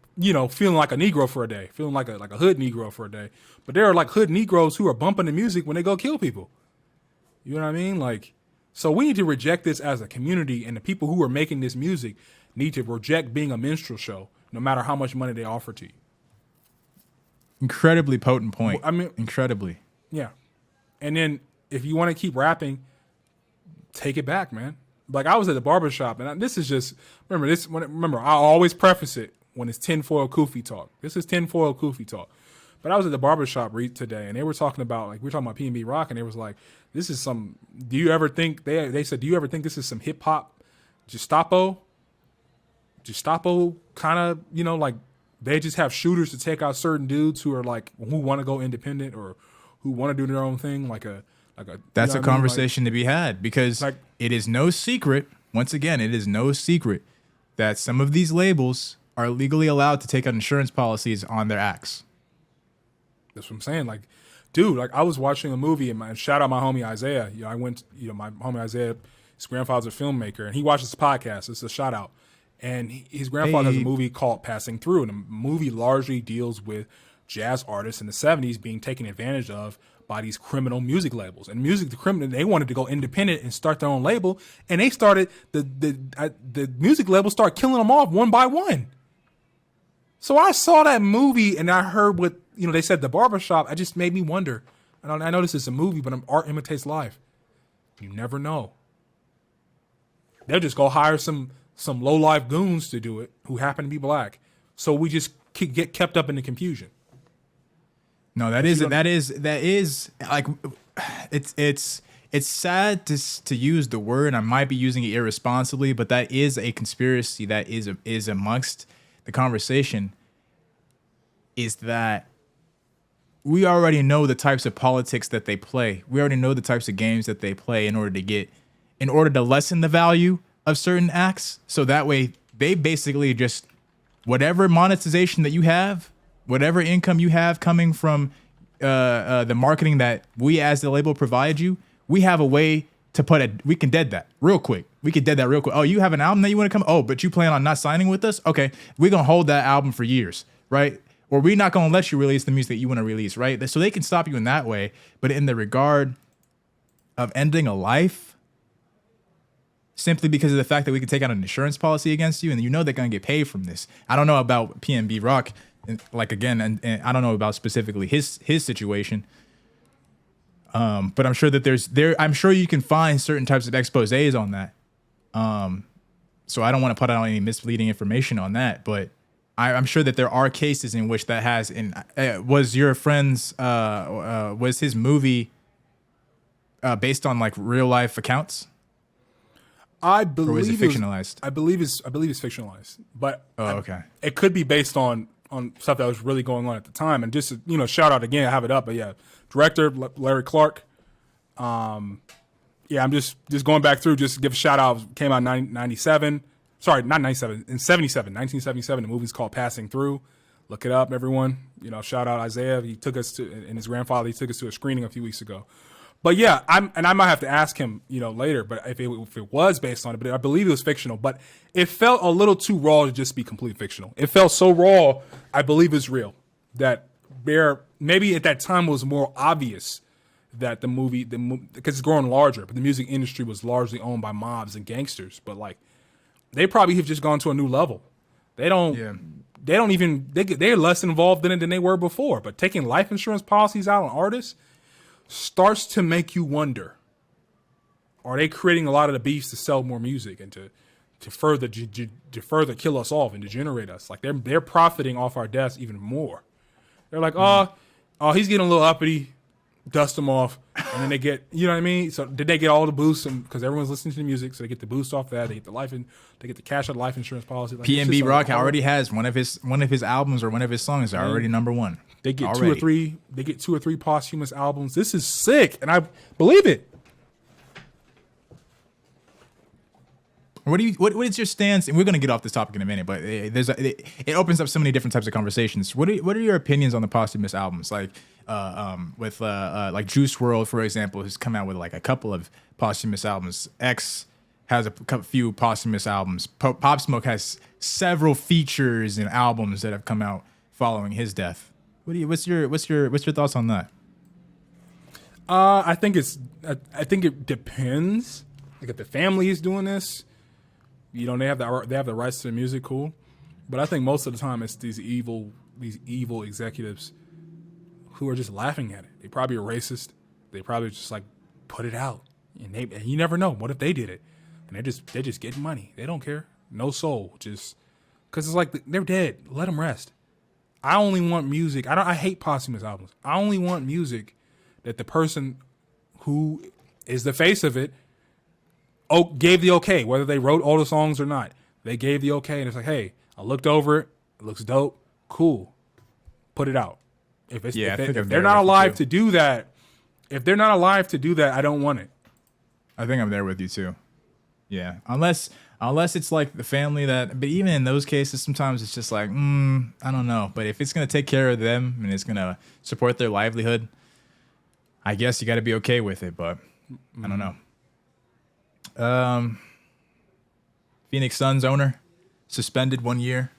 like a Negro for a day, feeling like a hood Negro for a day. But there are like hood Negroes who are bumping the music when they go kill people. You know what I mean? Like, so we need to reject this as a community, and the people who are making this music need to reject being a minstrel show, no matter how much money they offer to you. Incredibly potent point. I mean, incredibly. Yeah. And then if you want to keep rapping, take it back, man. Like, I was at the barbershop, and this is just, remember, I always preface it when it's tinfoil kufi talk. This is tinfoil kufi talk. But I was at the barbershop today, and they were talking about, like, we were talking about PnB Rock, and they was like, this is some, do you ever think this is some hip hop Gestapo kind of, like, they just have shooters to take out certain dudes who are like, who want to go independent or who want to do their own thing, That's a conversation to be had, because it is no secret. Once again, it is no secret that some of these labels are legally allowed to take out insurance policies on their acts. That's what I'm saying. Like, dude, like, I was watching a movie, and shout out my homie Isaiah. I went, my homie Isaiah, his grandfather's a filmmaker, and he watches this podcast. It's a shout out. And his grandfather has a movie called Passing Through, and the movie largely deals with jazz artists in the 70s being taken advantage of by these criminal music labels. And they wanted to go independent and start their own label, and they started, the music label started killing them off one by one. So I saw that movie, and I heard what, they said at the barbershop. It just made me wonder. I know this is a movie, but art imitates life. You never know. They'll just go hire some low-life goons to do it who happen to be black. So we just get kept up in the confusion. No, that is like, it's sad to use the word. I might be using it irresponsibly, but that is a conspiracy that is amongst the conversation. Is that we already know the types of politics that they play. We already know the types of games that they play in order to lessen the value of certain acts. So that way they basically just, whatever monetization that you have, whatever income you have coming from the marketing that we as the label provide you, we have a way to we can dead that real quick. Oh, you have an album that you want to come? Oh, but you plan on not signing with us? Okay, we're going to hold that album for years, right? Or we're not going to let you release the music that you want to release, right? So they can stop you in that way. But in the regard of ending a life, simply because of the fact that we can take out an insurance policy against you, and they're going to get paid from this. I don't know about PnB Rock, like, again, and I don't know about specifically his situation. But I'm sure that I'm sure you can find certain types of exposés on that. So I don't want to put out any misleading information on that, but I'm sure that there are cases in which that has. Was your friend's was his movie based on like real life accounts? I believe, or is it fictionalized? I believe it's fictionalized, but okay, it could be based on stuff that was really going on at the time. And just shout out again, I have it up, but yeah, director Larry Clark. I'm just going back through, just to give a shout out. Came out in 97. Sorry, not 97, in 1977. The movie's called Passing Through. Look it up, everyone. Shout out Isaiah. He took us and his grandfather. He took us to a screening a few weeks ago. But yeah, I might have to ask him, later. But if it was based on it, but I believe it was fictional. But it felt a little too raw to just be completely fictional. It felt so raw. I believe it's real. That maybe at that time it was more obvious that the movie, because it's growing larger, but the music industry was largely owned by mobs and gangsters. But like, they probably have just gone to a new level. They're less involved in it than they were before. But taking life insurance policies out on artists starts to make you wonder, are they creating a lot of the beefs to sell more music and to further kill us off and degenerate us? Like they're profiting off our deaths even more. They're like, oh, he's getting a little uppity, dust him off, and then they get, you know what I mean? So did they get all the boosts? Because everyone's listening to the music, so they get the boost off that. They get they get the cash out life insurance policy. Like, PnB Rock already has one of his albums or one of his songs are already number one. They get two or three posthumous albums. This is sick, and I believe it. What is your stance? And we're going to get off this topic in a minute, but it opens up so many different types of conversations. What are your opinions on the posthumous albums? Like with Juice WRLD, for example, has come out with like a couple of posthumous albums. X has a few posthumous albums. Pop Smoke has several features and albums that have come out following his death. What's your thoughts on that? I think it depends. Like if the family is doing this, you know, they have the rights to the music, cool. But I think most of the time it's these evil executives who are just laughing at it. They probably are racist. They probably just like put it out, and you never know. What if they did it? And they're just getting money. They don't care. No soul. Just because it's like they're dead. Let them rest. I only want music. I hate posthumous albums. I only want music that the person who is the face of it gave the okay, whether they wrote all the songs or not. They gave the okay, and it's like, hey, I looked over it. It looks dope. Cool. Put it out. If they're not alive to do that, I don't want it. I think I'm there with you too. Yeah, unless it's like the family that. But even in those cases, sometimes it's just like, I don't know. But if it's gonna take care of them and it's gonna support their livelihood, I guess you got to be okay with it. But I don't know. Phoenix Suns owner suspended 1 year.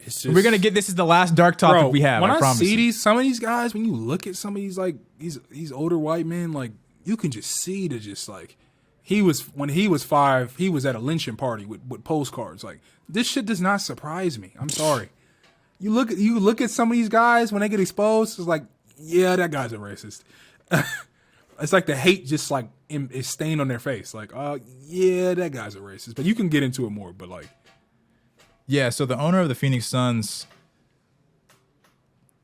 It's just, we're gonna get. This is the last dark topic we have. When I promise see some of these guys, when you look at some of these like these older white men, like you can just see when he was 5, he was at a lynching party with postcards. Like this shit does not surprise me. I'm sorry. You look at some of these guys when they get exposed. It's like, yeah, that guy's a racist. It's like the hate just like is stained on their face. Like, yeah, that guy's a racist. But you can get into it more. But like, yeah. So the owner of the Phoenix Suns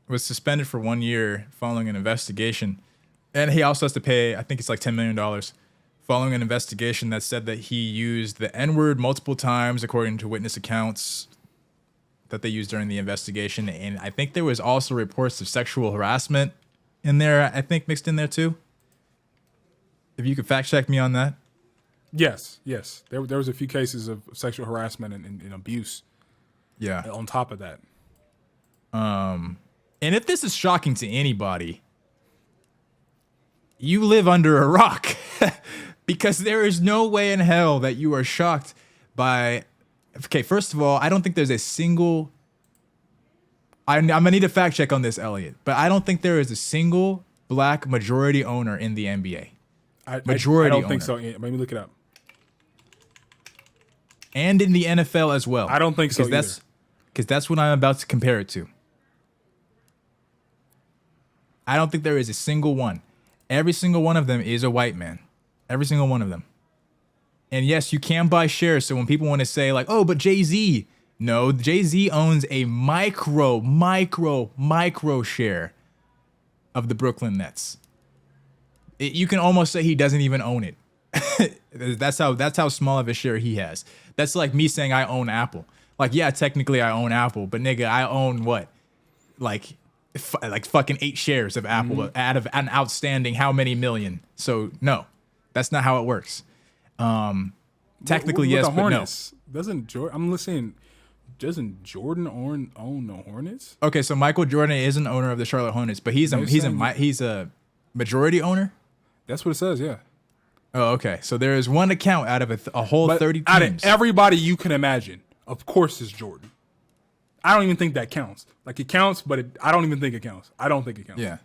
was suspended for 1 year following an investigation, and he also has to pay. I think it's like $10 million following an investigation that said that he used the N-word multiple times, according to witness accounts that they used during the investigation. And I think there was also reports of sexual harassment in there. I think mixed in there too. If you could fact check me on that. Yes. There was a few cases of sexual harassment and abuse. Yeah. On top of that. And if this is shocking to anybody, you live under a rock. Because there is no way in hell that you are shocked by... Okay, first of all, I don't think there's a single... I'm going to need a fact check on this, Elliot. But I don't think there is a single black majority owner in the NBA. I don't think so. Let me look it up. And in the NFL as well. I don't think so either. Because that's what I'm about to compare it to. I don't think there is a single one. Every single one of them is a white man. Every single one of them. And yes, you can buy shares. So when people want to say like, oh, but Jay-Z. No, Jay-Z owns a micro share of the Brooklyn Nets. You can almost say he doesn't even own it. That's how small of a share he has. That's like me saying I own Apple. Like, yeah, technically I own Apple, but nigga, I own what? Like fucking 8 shares of Apple out of an outstanding how many million? So no, that's not how it works. Technically, yes, but Hornets, no. I'm listening. Doesn't Jordan own the Hornets? Okay, so Michael Jordan is an owner of the Charlotte Hornets, but he's a majority owner. That's what it says. Yeah. Oh, okay. So there is one account out of a whole 30 teams. Out of everybody you can imagine, of course, it's Jordan. I don't even think that counts. Like it counts, but I don't even think it counts. I don't think it counts. Yeah.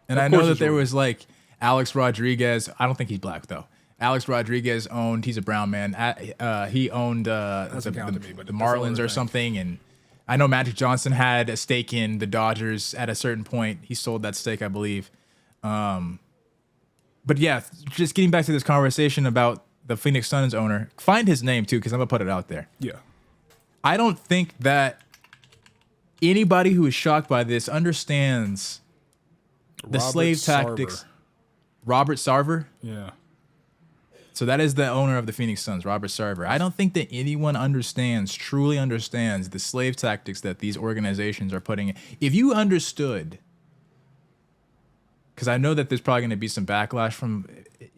And I know that there was like Alex Rodriguez. I don't think he's black though. Alex Rodriguez owned. He's a brown man. He owned the Marlins or something. And I know Magic Johnson had a stake in the Dodgers at a certain point. He sold that stake, I believe. But yeah, just getting back to this conversation about the Phoenix Suns owner, find his name too, because I'm gonna put it out there. Yeah. I don't think that anybody who is shocked by this understands the slave tactics. Sarver. Robert Sarver. Yeah. So that is the owner of the Phoenix Suns, Robert Sarver. I don't think that anyone truly understands the slave tactics that these organizations are putting in. If you understood, because I know that there's probably going to be some backlash from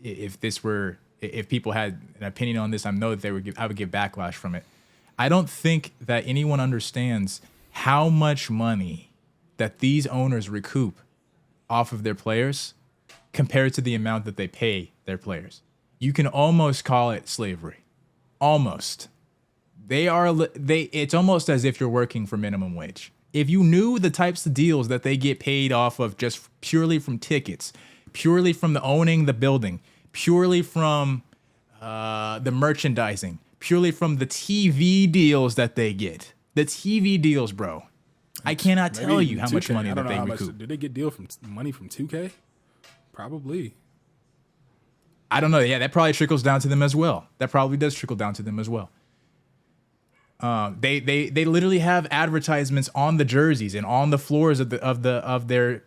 if people had an opinion on this, I know that I would give backlash from it. I don't think that anyone understands how much money that these owners recoup off of their players compared to the amount that they pay their players. You can almost call it slavery. Almost. It's almost as if you're working for minimum wage. If you knew the types of deals that they get paid off of just purely from tickets, purely from the owning the building, purely from the merchandising, purely from the TV deals that they get. The TV deals, bro. I cannot tell you how much money that they recoup. Did they get money from 2K? Probably. I don't know. Yeah, that probably trickles down to them as well. That probably does trickle down to them as well. They literally have advertisements on the jerseys and on the floors of their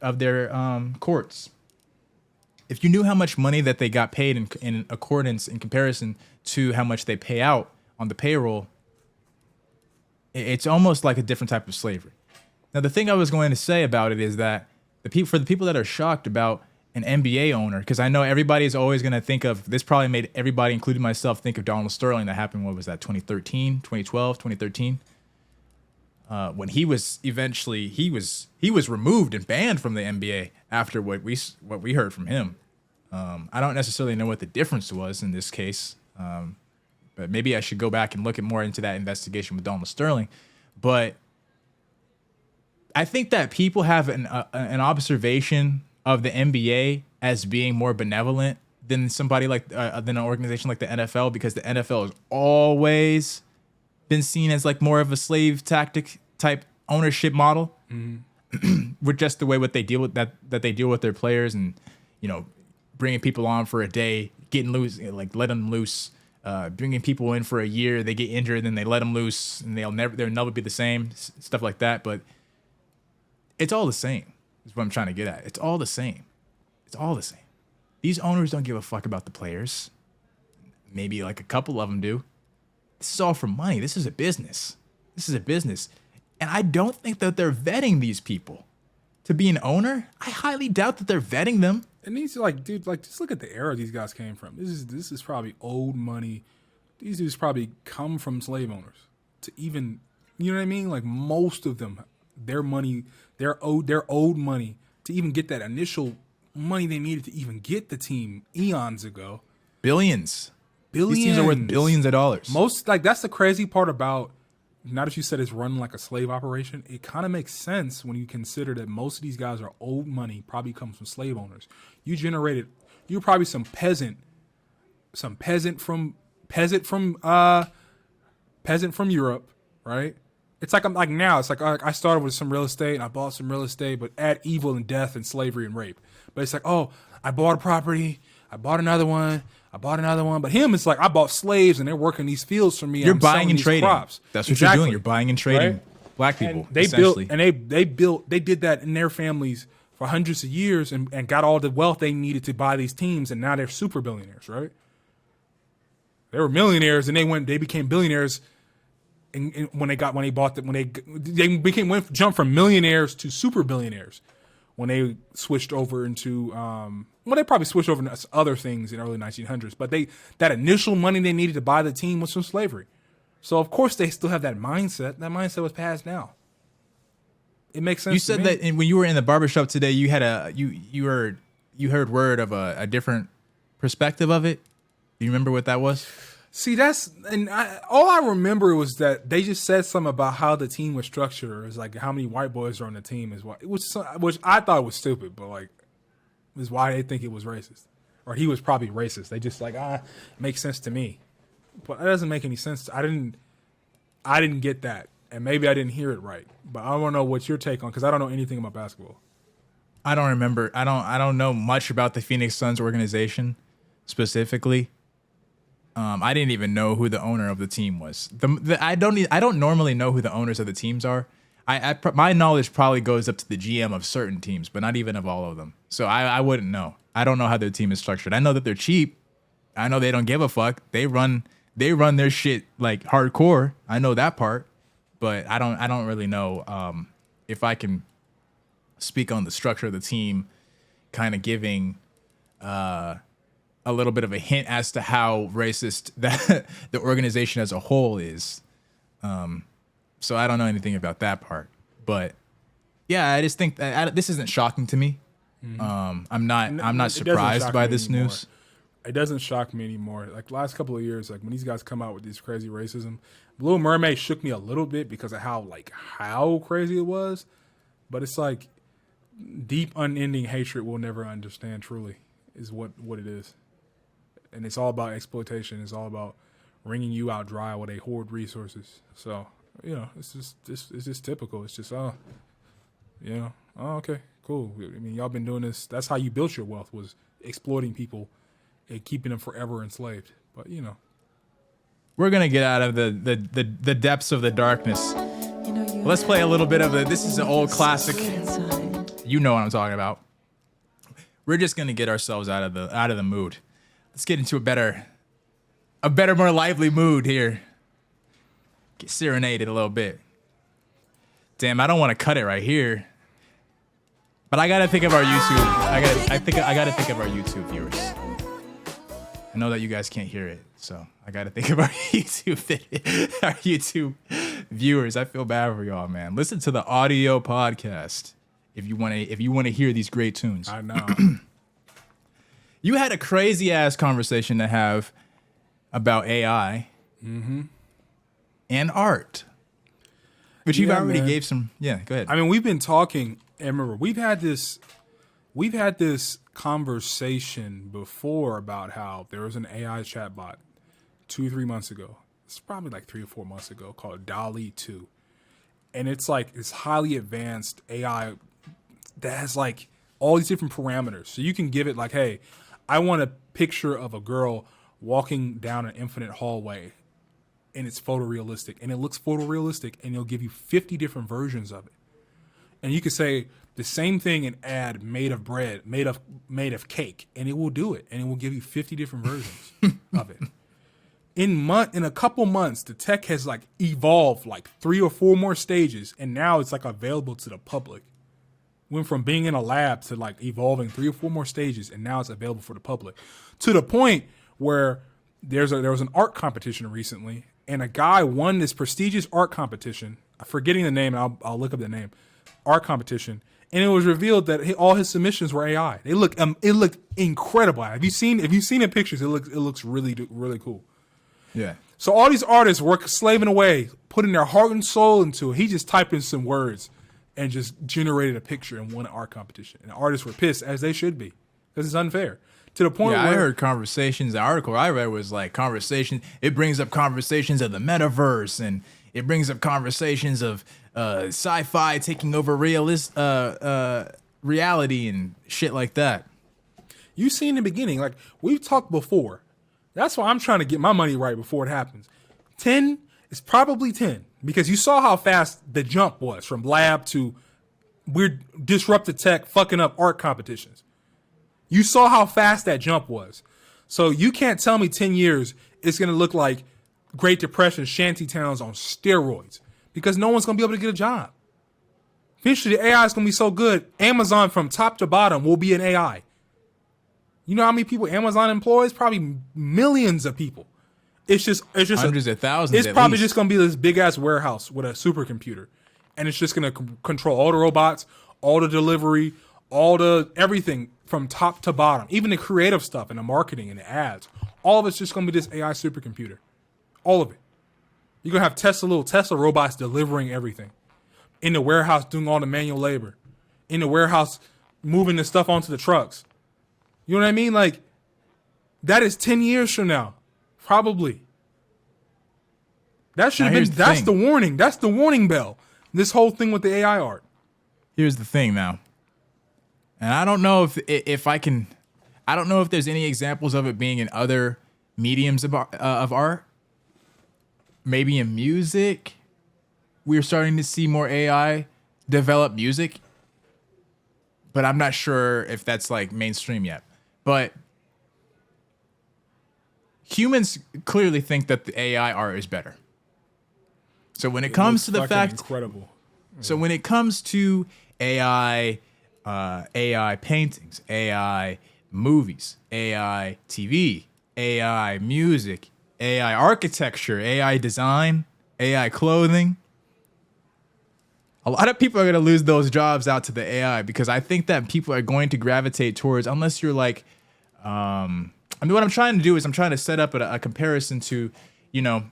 courts. If you knew how much money that they got paid in comparison to how much they pay out on the payroll, it's almost like a different type of slavery. Now, the thing I was going to say about it is that for the people that are shocked about an NBA owner, because I know everybody is always going to think of, this probably made everybody, including myself, think of Donald Sterling. That happened, what was that, 2013, 2012, 2013? When he was removed and banned from the NBA after what we heard from him. I don't necessarily know what the difference was in this case, but maybe I should go back and look at more into that investigation with Donald Sterling. But I think that people have an observation of the NBA as being more benevolent than somebody like than an organization like the NFL, because the NFL has always been seen as like more of a slave tactic type ownership model. Mm-hmm. With just the way what they deal with that they deal with their players, and bringing people on for a day, getting loose, like let them loose, bringing people in for a year, they get injured, then they let them loose, and they'll never be the same, stuff like that. But it's all the same. Is what I'm trying to get at. It's all the same. It's all the same. These owners don't give a fuck about the players. Maybe like a couple of them do. This is all for money. This is a business. And I don't think that they're vetting these people to be an owner. I highly doubt that they're vetting them. And these just look at the era these guys came from. This is probably old money. These dudes probably come from slave owners to even, you know what I mean? Like most of them, their owed money to even get that initial money they needed to even get the team eons ago. Billions. These teams are worth billions of dollars. That's the crazy part about, now that you said it's run like a slave operation, it kind of makes sense when you consider that most of these guys are owed money, probably comes from slave owners. You're probably some peasant from Europe, right? It's like I started with some real estate and I bought some real estate, but add evil and death and slavery and rape. But it's like, oh, I bought a property, I bought another one. But him, it's like I bought slaves and they're working these fields for me. You're buying and trading. Crops. That's what you're doing. You're buying and trading, right? Black people. And they did that in their families for hundreds of years and got all the wealth they needed to buy these teams, and now they're super billionaires, right? They were millionaires and they became billionaires. And when they jumped from millionaires to super billionaires when they switched over into they probably switched over to other things in the early 1900s, but that initial money they needed to buy the team was from slavery. So of course they still have that mindset. That mindset was passed down. It makes sense. You said that when you were in the barbershop today, you had you heard word of a different perspective of it. Do you remember what that was? See, all I remember was that they just said something about how the team was structured, or is like how many white boys are on the team is why. Which I thought was stupid, but like, is why they think it was racist, or he was probably racist. They just it makes sense to me, but it doesn't make any sense. I didn't get that, and maybe I didn't hear it right. But I want to know what's your take on, because I don't know anything about basketball. I don't remember. I don't know much about the Phoenix Suns organization specifically. I didn't even know who the owner of the team was. I don't normally know who the owners of the teams are. My knowledge probably goes up to the GM of certain teams, but not even of all of them. So I wouldn't know. I don't know how their team is structured. I know that they're cheap. I know they don't give a fuck. They run their shit like hardcore. I know that part, but I don't really know if I can speak on the structure of the team, kind of giving a little bit of a hint as to how racist that the organization as a whole is. So I don't know anything about that part, but yeah, I just think that this isn't shocking to me. I'm not surprised by this news. It doesn't shock me anymore. Like last couple of years, like when these guys come out with these crazy racism, Little Mermaid shook me a little bit because of how crazy it was. But it's like deep, unending hatred we'll never understand. Truly, is what it is, and it's all about exploitation. It's all about wringing you out dry while they hoard resources. So it's just typical. It's just okay, cool. I mean, y'all been doing this. That's how you built your wealth, was exploiting people and keeping them forever enslaved. But we're gonna get out of the depths of the darkness. Let's play a little bit of this is an old classic. You know what I'm talking about. We're just gonna get ourselves out of the mood. Let's get into a better, more lively mood here. Get serenaded a little bit. Damn, I don't want to cut it right here. But I gotta think of our YouTube. I gotta think of our YouTube viewers. I know that you guys can't hear it, so I gotta think of our YouTube viewers. I feel bad for y'all, man. Listen to the audio podcast if you wanna hear these great tunes. I know. You had a crazy ass conversation to have about AI and art, which you've already gave some. Yeah, go ahead. I mean, we've been talking, and remember, we've had this conversation before about how there was an AI chatbot 2-3 months ago. It's probably like 3 or 4 months ago, called DALL-E 2. And it's like this highly advanced AI that has like all these different parameters. So you can give it like, hey, I want a picture of a girl walking down an infinite hallway and it's photorealistic, and it looks photorealistic, and it'll give you 50 different versions of it. And you can say the same thing and add made of bread, made of cake, and it will do it, and it will give you 50 different versions of it. In a couple months, the tech has like evolved like 3 or 4 more stages, and now it's like available to the public. Went from being in a lab to like evolving 3 or 4 more stages, and now it's available for the public. To the point where there was an art competition recently, and a guy won this prestigious art competition. I'm forgetting the name, and I'll look up the name. Art competition, and it was revealed that all his submissions were AI. It looked incredible. Have you seen the pictures? It looks really cool. Yeah. So all these artists work slaving away, putting their heart and soul into it. He just typed in some words and just generated a picture and won an art competition. And the artists were pissed, as they should be, because it's unfair. To the point where I heard conversations. The article I read was like conversation. It brings up conversations of the metaverse, and it brings up conversations of sci-fi taking over reality and shit like that. You see in the beginning, like we've talked before. That's why I'm trying to get my money right before it happens. 10 is probably 10 because you saw how fast the jump was from lab to weird disruptive tech fucking up art competitions. You saw how fast that jump was. So you can't tell me 10 years it's going to look like Great Depression shanty towns on steroids because no one's going to be able to get a job. Eventually, the AI is going to be so good, Amazon from top to bottom will be an AI. You know how many people Amazon employs? Probably millions of people. It's just hundreds of thousands. It's probably just going to be this big ass warehouse with a supercomputer, and it's just going to control all the robots, all the delivery, all the everything from top to bottom, even the creative stuff and the marketing and the ads. All of it's just going to be this AI supercomputer. All of it. You're going to have little Tesla robots delivering everything. In the warehouse doing all the manual labor. In the warehouse moving the stuff onto the trucks. You know what I mean? Like, that is 10 years from now. Probably. That should have been, that's the warning. That's the warning bell. This whole thing with the AI art. Here's the thing now. And I don't know if I can. I don't know if there's any examples of it being in other mediums of art. Maybe in music, we're starting to see more AI develop music, but I'm not sure if that's like mainstream yet. But humans clearly think that the AI art is better. So when it comes to the fact, incredible. So when it comes to AI, AI paintings, AI movies, AI TV, AI music, AI architecture, AI design, AI clothing, a lot of people are going to lose those jobs out to the AI because I think that people are going to gravitate towards, unless you're like, I mean, what I'm trying to do is I'm trying to set up a comparison to, you know,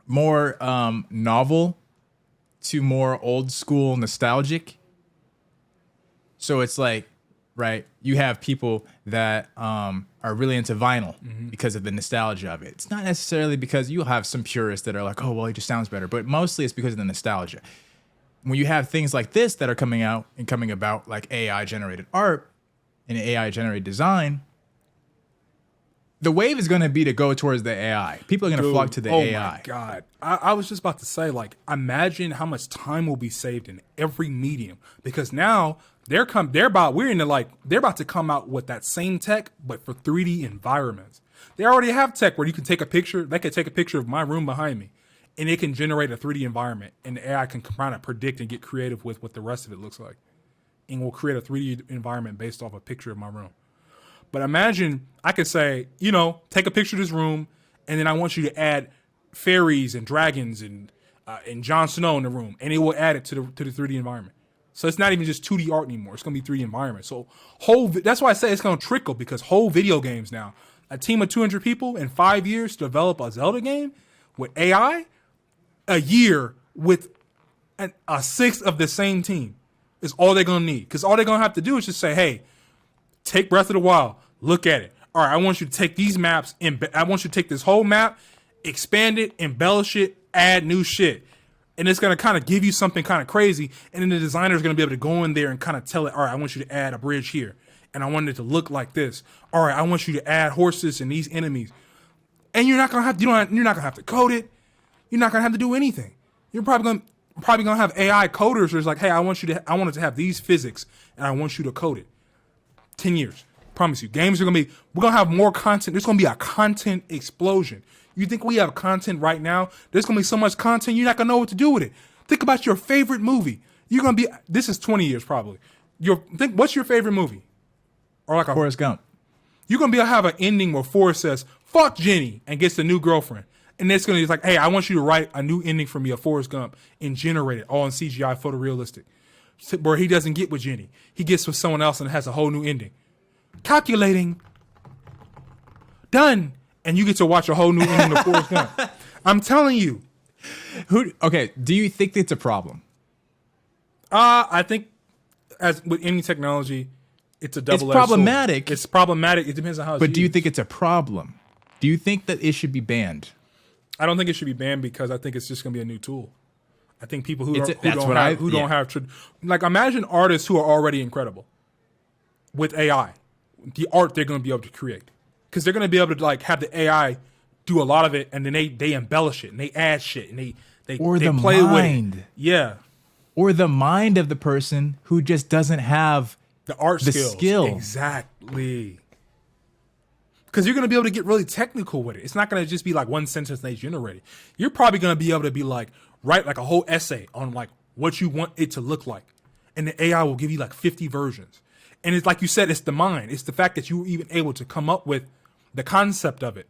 more novel to more old school nostalgic. So it's like, right, you have people that are really into vinyl because of the nostalgia of it. It's not necessarily because you'll have some purists that are like, oh, well, it just sounds better. But mostly it's because of the nostalgia. When you have things like this that are coming out and coming about, like AI generated art and AI generated design, the wave is going to be to go towards the AI. People are going to flock to the AI. Oh my God. I was just about to say, like, imagine how much time will be saved in every medium, because now they're about to come out with that same tech, but for 3D environments. They already have tech where you can take a picture. They could take a picture of my room behind me and it can generate a 3D environment, and the AI can kind of predict and get creative with what the rest of it looks like. And we'll create a 3D environment based off a picture of my room. But imagine I could say, you know, take a picture of this room, and then I want you to add fairies and dragons and Jon Snow in the room, and it will add it to the 3D environment. So it's not even just 2D art anymore. It's going to be 3D environment. So that's why I say it's going to trickle, because whole video games now, a team of 200 people in 5 years to develop a Zelda game with AI, a year with a sixth of the same team is all they're going to need. Because all they're going to have to do is just say, hey, take Breath of the Wild, look at it. All right, I want you to take these maps, and I want you to take this whole map, expand it, embellish it, add new shit. And it's going to kind of give you something kind of crazy. And then the designer is going to be able to go in there and kind of tell it, all right, I want you to add a bridge here, and I want it to look like this. All right, I want you to add horses and these enemies. And you're not going to have to code it. You're not going to have to do anything. You're probably going to have AI coders who's like, hey, I want it to have these physics, and I want you to code it. 10 years. Promise you. We're going to have more content. There's going to be a content explosion. You think we have content right now? There's going to be so much content, you're not going to know what to do with it. Think about your favorite movie. This is 20 years probably. What's your favorite movie? Or like Forrest Gump. You're going to be able to have an ending where Forrest says, fuck Jenny, and gets the new girlfriend. And it's going to be like, hey, I want you to write a new ending for me of Forrest Gump and generate it all in CGI photorealistic. Where he doesn't get with Jenny. He gets with someone else and has a whole new ending. Calculating. Done. And you get to watch a whole new ending of Forrest Gump. I'm telling you. Okay, do you think it's a problem? I think, as with any technology, it's a double-edged sword. It's problematic. It's problematic. It depends on how it's But used. do you think it's a problem? Do you think that it should be banned? I don't think it should be banned, because I think it's just going to be a new tool. I think people don't have imagine artists who are already incredible with AI, the art they're going to be able to create, because they're going to be able to like have the AI do a lot of it, and then they embellish it and they add shit and they play with it. Yeah, or the mind of the person who just doesn't have the art skill. Exactly. Because you're going to be able to get really technical with it. It's not going to just be like one sentence they generate. You're probably going to be able to be like, write like a whole essay on like what you want it to look like. And the AI will give you like 50 versions. And it's like you said, it's the mind. It's the fact that you were even able to come up with the concept of it.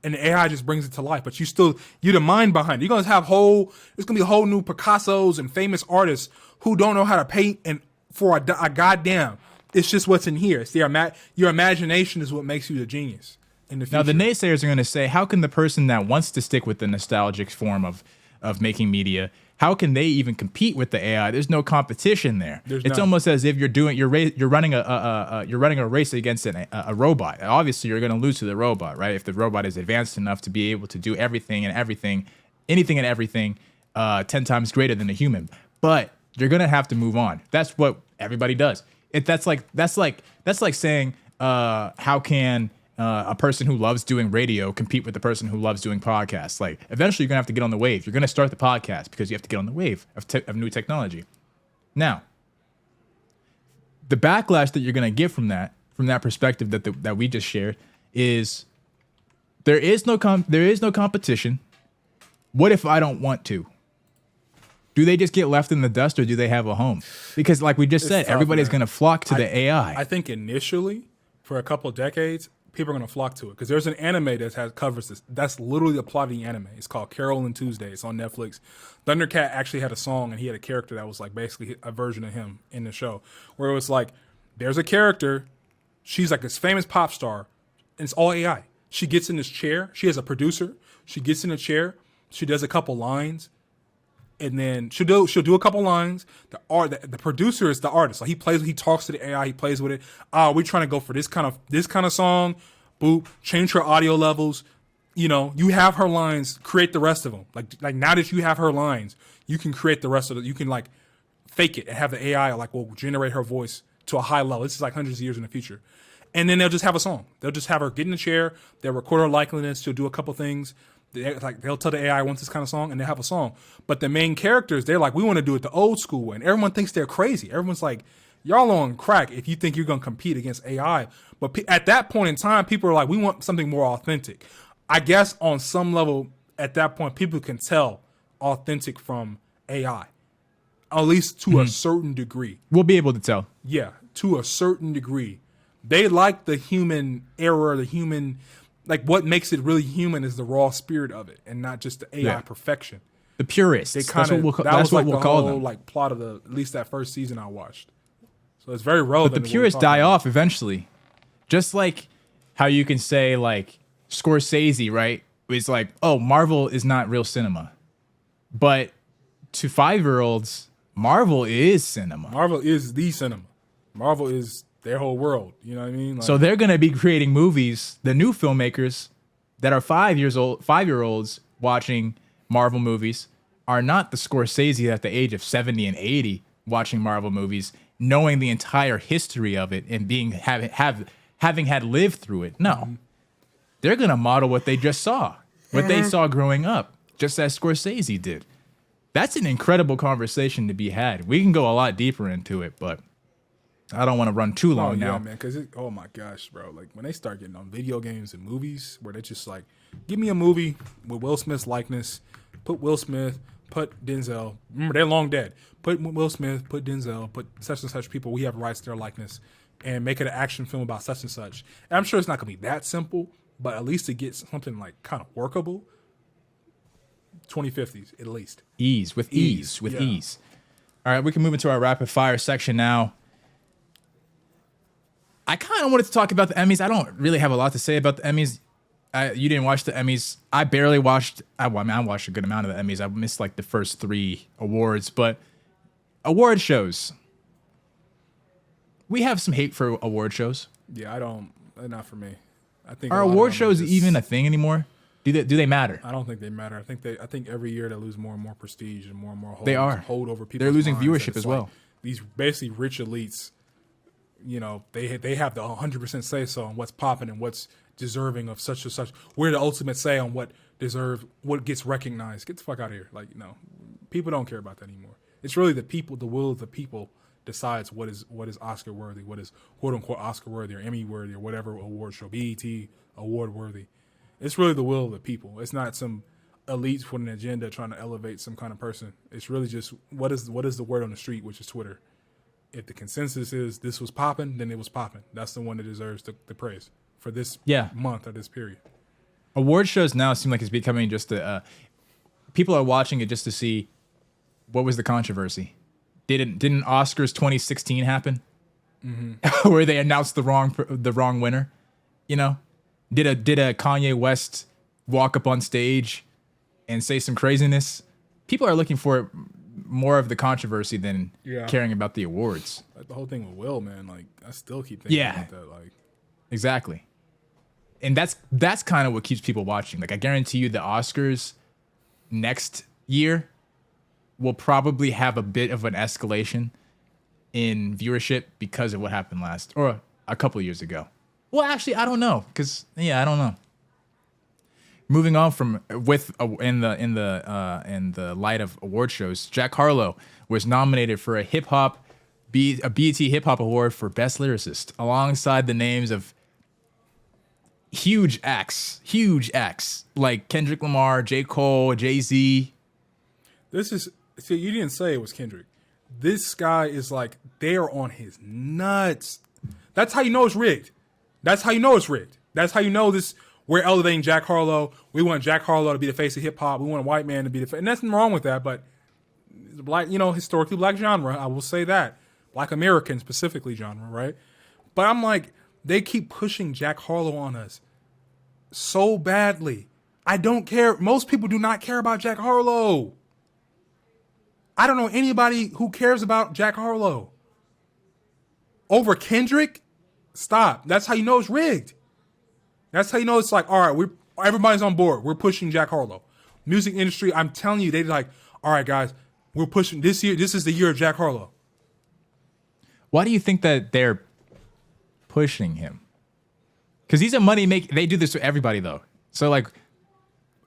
And the AI just brings it to life. But you're the mind behind it. You're going to have there's going to be a whole new Picassos and famous artists who don't know how to paint and for a goddamn. It's just what's in here. It's your imagination is what makes you the genius in the future. Now, the naysayers are going to say, how can the person that wants to stick with the nostalgic form of making media, how can they even compete with the AI? There's no competition there. It's almost as if you're running a race against a robot. Obviously, you're going to lose to the robot, right? If the robot is advanced enough to be able to do anything and everything, 10 times greater than a human. But you're going to have to move on. That's what everybody does. That's like saying, how can a person who loves doing radio compete with the person who loves doing podcasts? Like, eventually, you're gonna have to get on the wave. You're gonna start the podcast because you have to get on the wave of new technology. Now, the backlash that you're gonna get from that perspective that we just shared is there is no competition. What if I don't want to? Do they just get left in the dust, or do they have a home? Because like we just said, everybody's going to flock to the AI. I think initially, for a couple of decades, people are going to flock to it. Because there's an anime that covers this. That's literally the plot of the anime. It's called Carol and Tuesday. It's on Netflix. Thundercat actually had a song, and he had a character that was like basically a version of him in the show. Where it was like, there's a character, she's like this famous pop star, and it's all AI. She gets in this chair. She has a producer. She gets in a chair. She does a couple lines. And then she'll do a couple lines. The producer is the artist. Like he talks to the AI, he plays with it. We're trying to go for this kind of song. Boop, change her audio levels. You know, you have her lines, create the rest of them. Like now that you have her lines, you can create the rest of it. You can like fake it and have the AI like will generate her voice to a high level. This is like hundreds of years in the future. And then they'll just have a song. They'll just have her get in the chair. They'll record her likeliness. She'll do a couple things. They'll tell the AI I want this kind of song, and they'll have a song. But the main characters, they're like, we want to do it the old school way. And everyone thinks they're crazy. Everyone's like, y'all on crack if you think you're going to compete against AI. But at that point in time, people are like, we want something more authentic. I guess on some level, at that point, people can tell authentic from AI, at least to a certain degree. We'll be able to tell. Yeah, to a certain degree. They like the human error, the human... Like, what makes it really human is the raw spirit of it, and not just the AI perfection. The purists. That's what we'll call them. Like plot of at least that first season I watched. So it's very relevant. But the purists die off eventually. Just like how you can say, like, Scorsese, right? It's like, oh, Marvel is not real cinema. But to 5-year-olds, Marvel is cinema. Marvel is the cinema. Marvel is their whole world. You know what I mean? Like, so they're going to be creating movies, the new filmmakers that are 5-year-olds watching Marvel movies are not the Scorsese at the age of 70 and 80 watching Marvel movies, knowing the entire history of it and having had lived through it. No. They're going to model what they just saw, what they saw growing up, just as Scorsese did. That's an incredible conversation to be had. We can go a lot deeper into it, but I don't want to run too long now. Man, because oh my gosh, bro! Like when they start getting on video games and movies, where they're just like, give me a movie with Will Smith's likeness, put Will Smith, put Denzel. Remember, they're long dead. Put Will Smith, put Denzel, put such and such people. We have rights to their likeness, and make it an action film about such and such. And I'm sure it's not gonna be that simple, but at least to get something like kind of workable. 2050s at least. Ease. All right, we can move into our rapid fire section now. I kind of wanted to talk about the Emmys. I don't really have a lot to say about the Emmys. You didn't watch the Emmys. I barely watched. I watched a good amount of the Emmys. I missed like the first 3 awards, but award shows. We have some hate for award shows. Yeah, I don't. Not for me. I think are award shows even a thing anymore? Do they matter? I don't think they matter. I think every year they lose more and more prestige and more hold. They are hold over people. They're losing viewership as well. Like these basically rich elites. You know, they have the 100% say so on what's popping and what's deserving of such and such. We're the ultimate say on what gets recognized. Get the fuck out of here. Like, no, people don't care about that anymore. It's really the people, the will of the people decides what is Oscar worthy, what is quote unquote Oscar worthy or Emmy worthy or whatever award show, BET award worthy. It's really the will of the people. It's not some elites with an agenda trying to elevate some kind of person. It's really just what is the word on the street, which is Twitter. If the consensus is this was popping, then it was popping. That's the one that deserves the praise for this month or this period. Award shows now seem like it's becoming just people are watching it just to see what was the controversy. Didn't Oscars 2016 happen? Mm-hmm. Where they announced the wrong winner? You know, did a Kanye West walk up on stage and say some craziness? People are looking for more of the controversy than caring about the awards. Like the whole thing with Will, man. Like I still keep thinking about that. Like exactly, and that's kind of what keeps people watching. Like I guarantee you, the Oscars next year will probably have a bit of an escalation in viewership because of what happened last or a couple of years ago. Well, actually, I don't know because I don't know. Moving on from in the light of award shows, Jack Harlow was nominated for a BET Hip Hop Award for Best Lyricist, alongside the names of huge acts like Kendrick Lamar, J. Cole, Jay-Z. See, you didn't say it was Kendrick. This guy is like, they are on his nuts. That's how you know it's rigged. That's how you know this. We're elevating Jack Harlow. We want Jack Harlow to be the face of hip hop. We want a white man to be the face. And nothing wrong with that, but the black, historically black genre, I will say that. Black American specifically genre, right? But I'm like, they keep pushing Jack Harlow on us so badly. I don't care. Most people do not care about Jack Harlow. I don't know anybody who cares about Jack Harlow. Over Kendrick? Stop. That's how you know it's rigged. That's how you know it's like, all right, everybody's on board. We're pushing Jack Harlow. Music industry, I'm telling you, they're like, all right, guys, we're pushing this year. This is the year of Jack Harlow. Why do you think that they're pushing him? Because he's a money maker. They do this to everybody, though. So, like,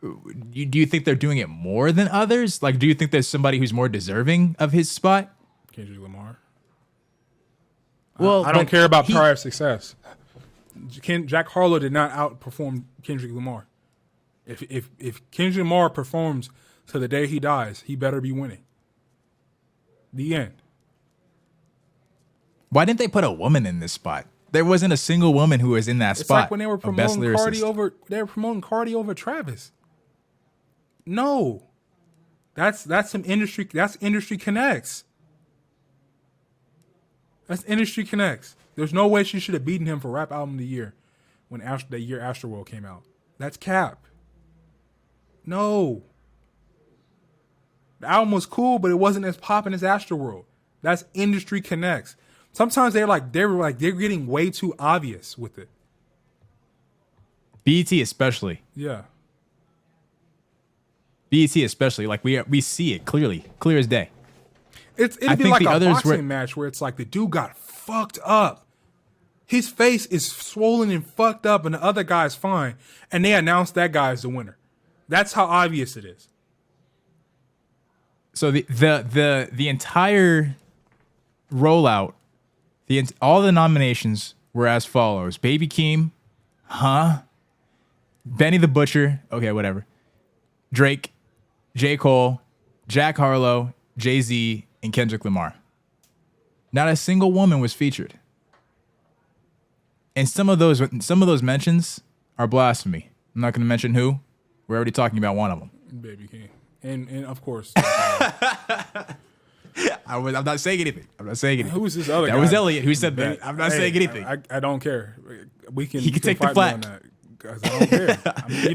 do you think they're doing it more than others? Like, do you think there's somebody who's more deserving of his spot? Kendrick Lamar. Well, I don't care about prior success. Jack Harlow did not outperform Kendrick Lamar. If Kendrick Lamar performs to the day he dies, he better be winning. The end. Why didn't they put a woman in this spot? There wasn't a single woman who was in that spot. It's like when they were promoting Cardi over Travis. No. That's some industry. That's industry connects. That's industry connects. There's no way she should have beaten him for Rap Album of the Year when the year Astroworld came out. That's cap. No. The album was cool, but it wasn't as popping as Astroworld. That's industry connects. Sometimes they're getting way too obvious with it. BET especially. Yeah. BET especially. Like we see it clear as day. It'd be like a boxing match where it's like the dude got fucked up. His face is swollen and fucked up, and the other guy's fine. And they announce that guy as the winner. That's how obvious it is. So the entire rollout, all the nominations were as follows: Baby Keem, Benny the Butcher, okay, whatever, Drake, J. Cole, Jack Harlow, Jay-Z, and Kendrick Lamar. Not a single woman was featured. And some of those mentions are blasphemy. I'm not going to mention who. We're already talking about one of them. Baby Keem. And of course. I'm not saying anything. Who's this other guy? That was Elliot who said that. I'm not saying anything. I don't care. He can take the flat. Because I don't care. I mean, you're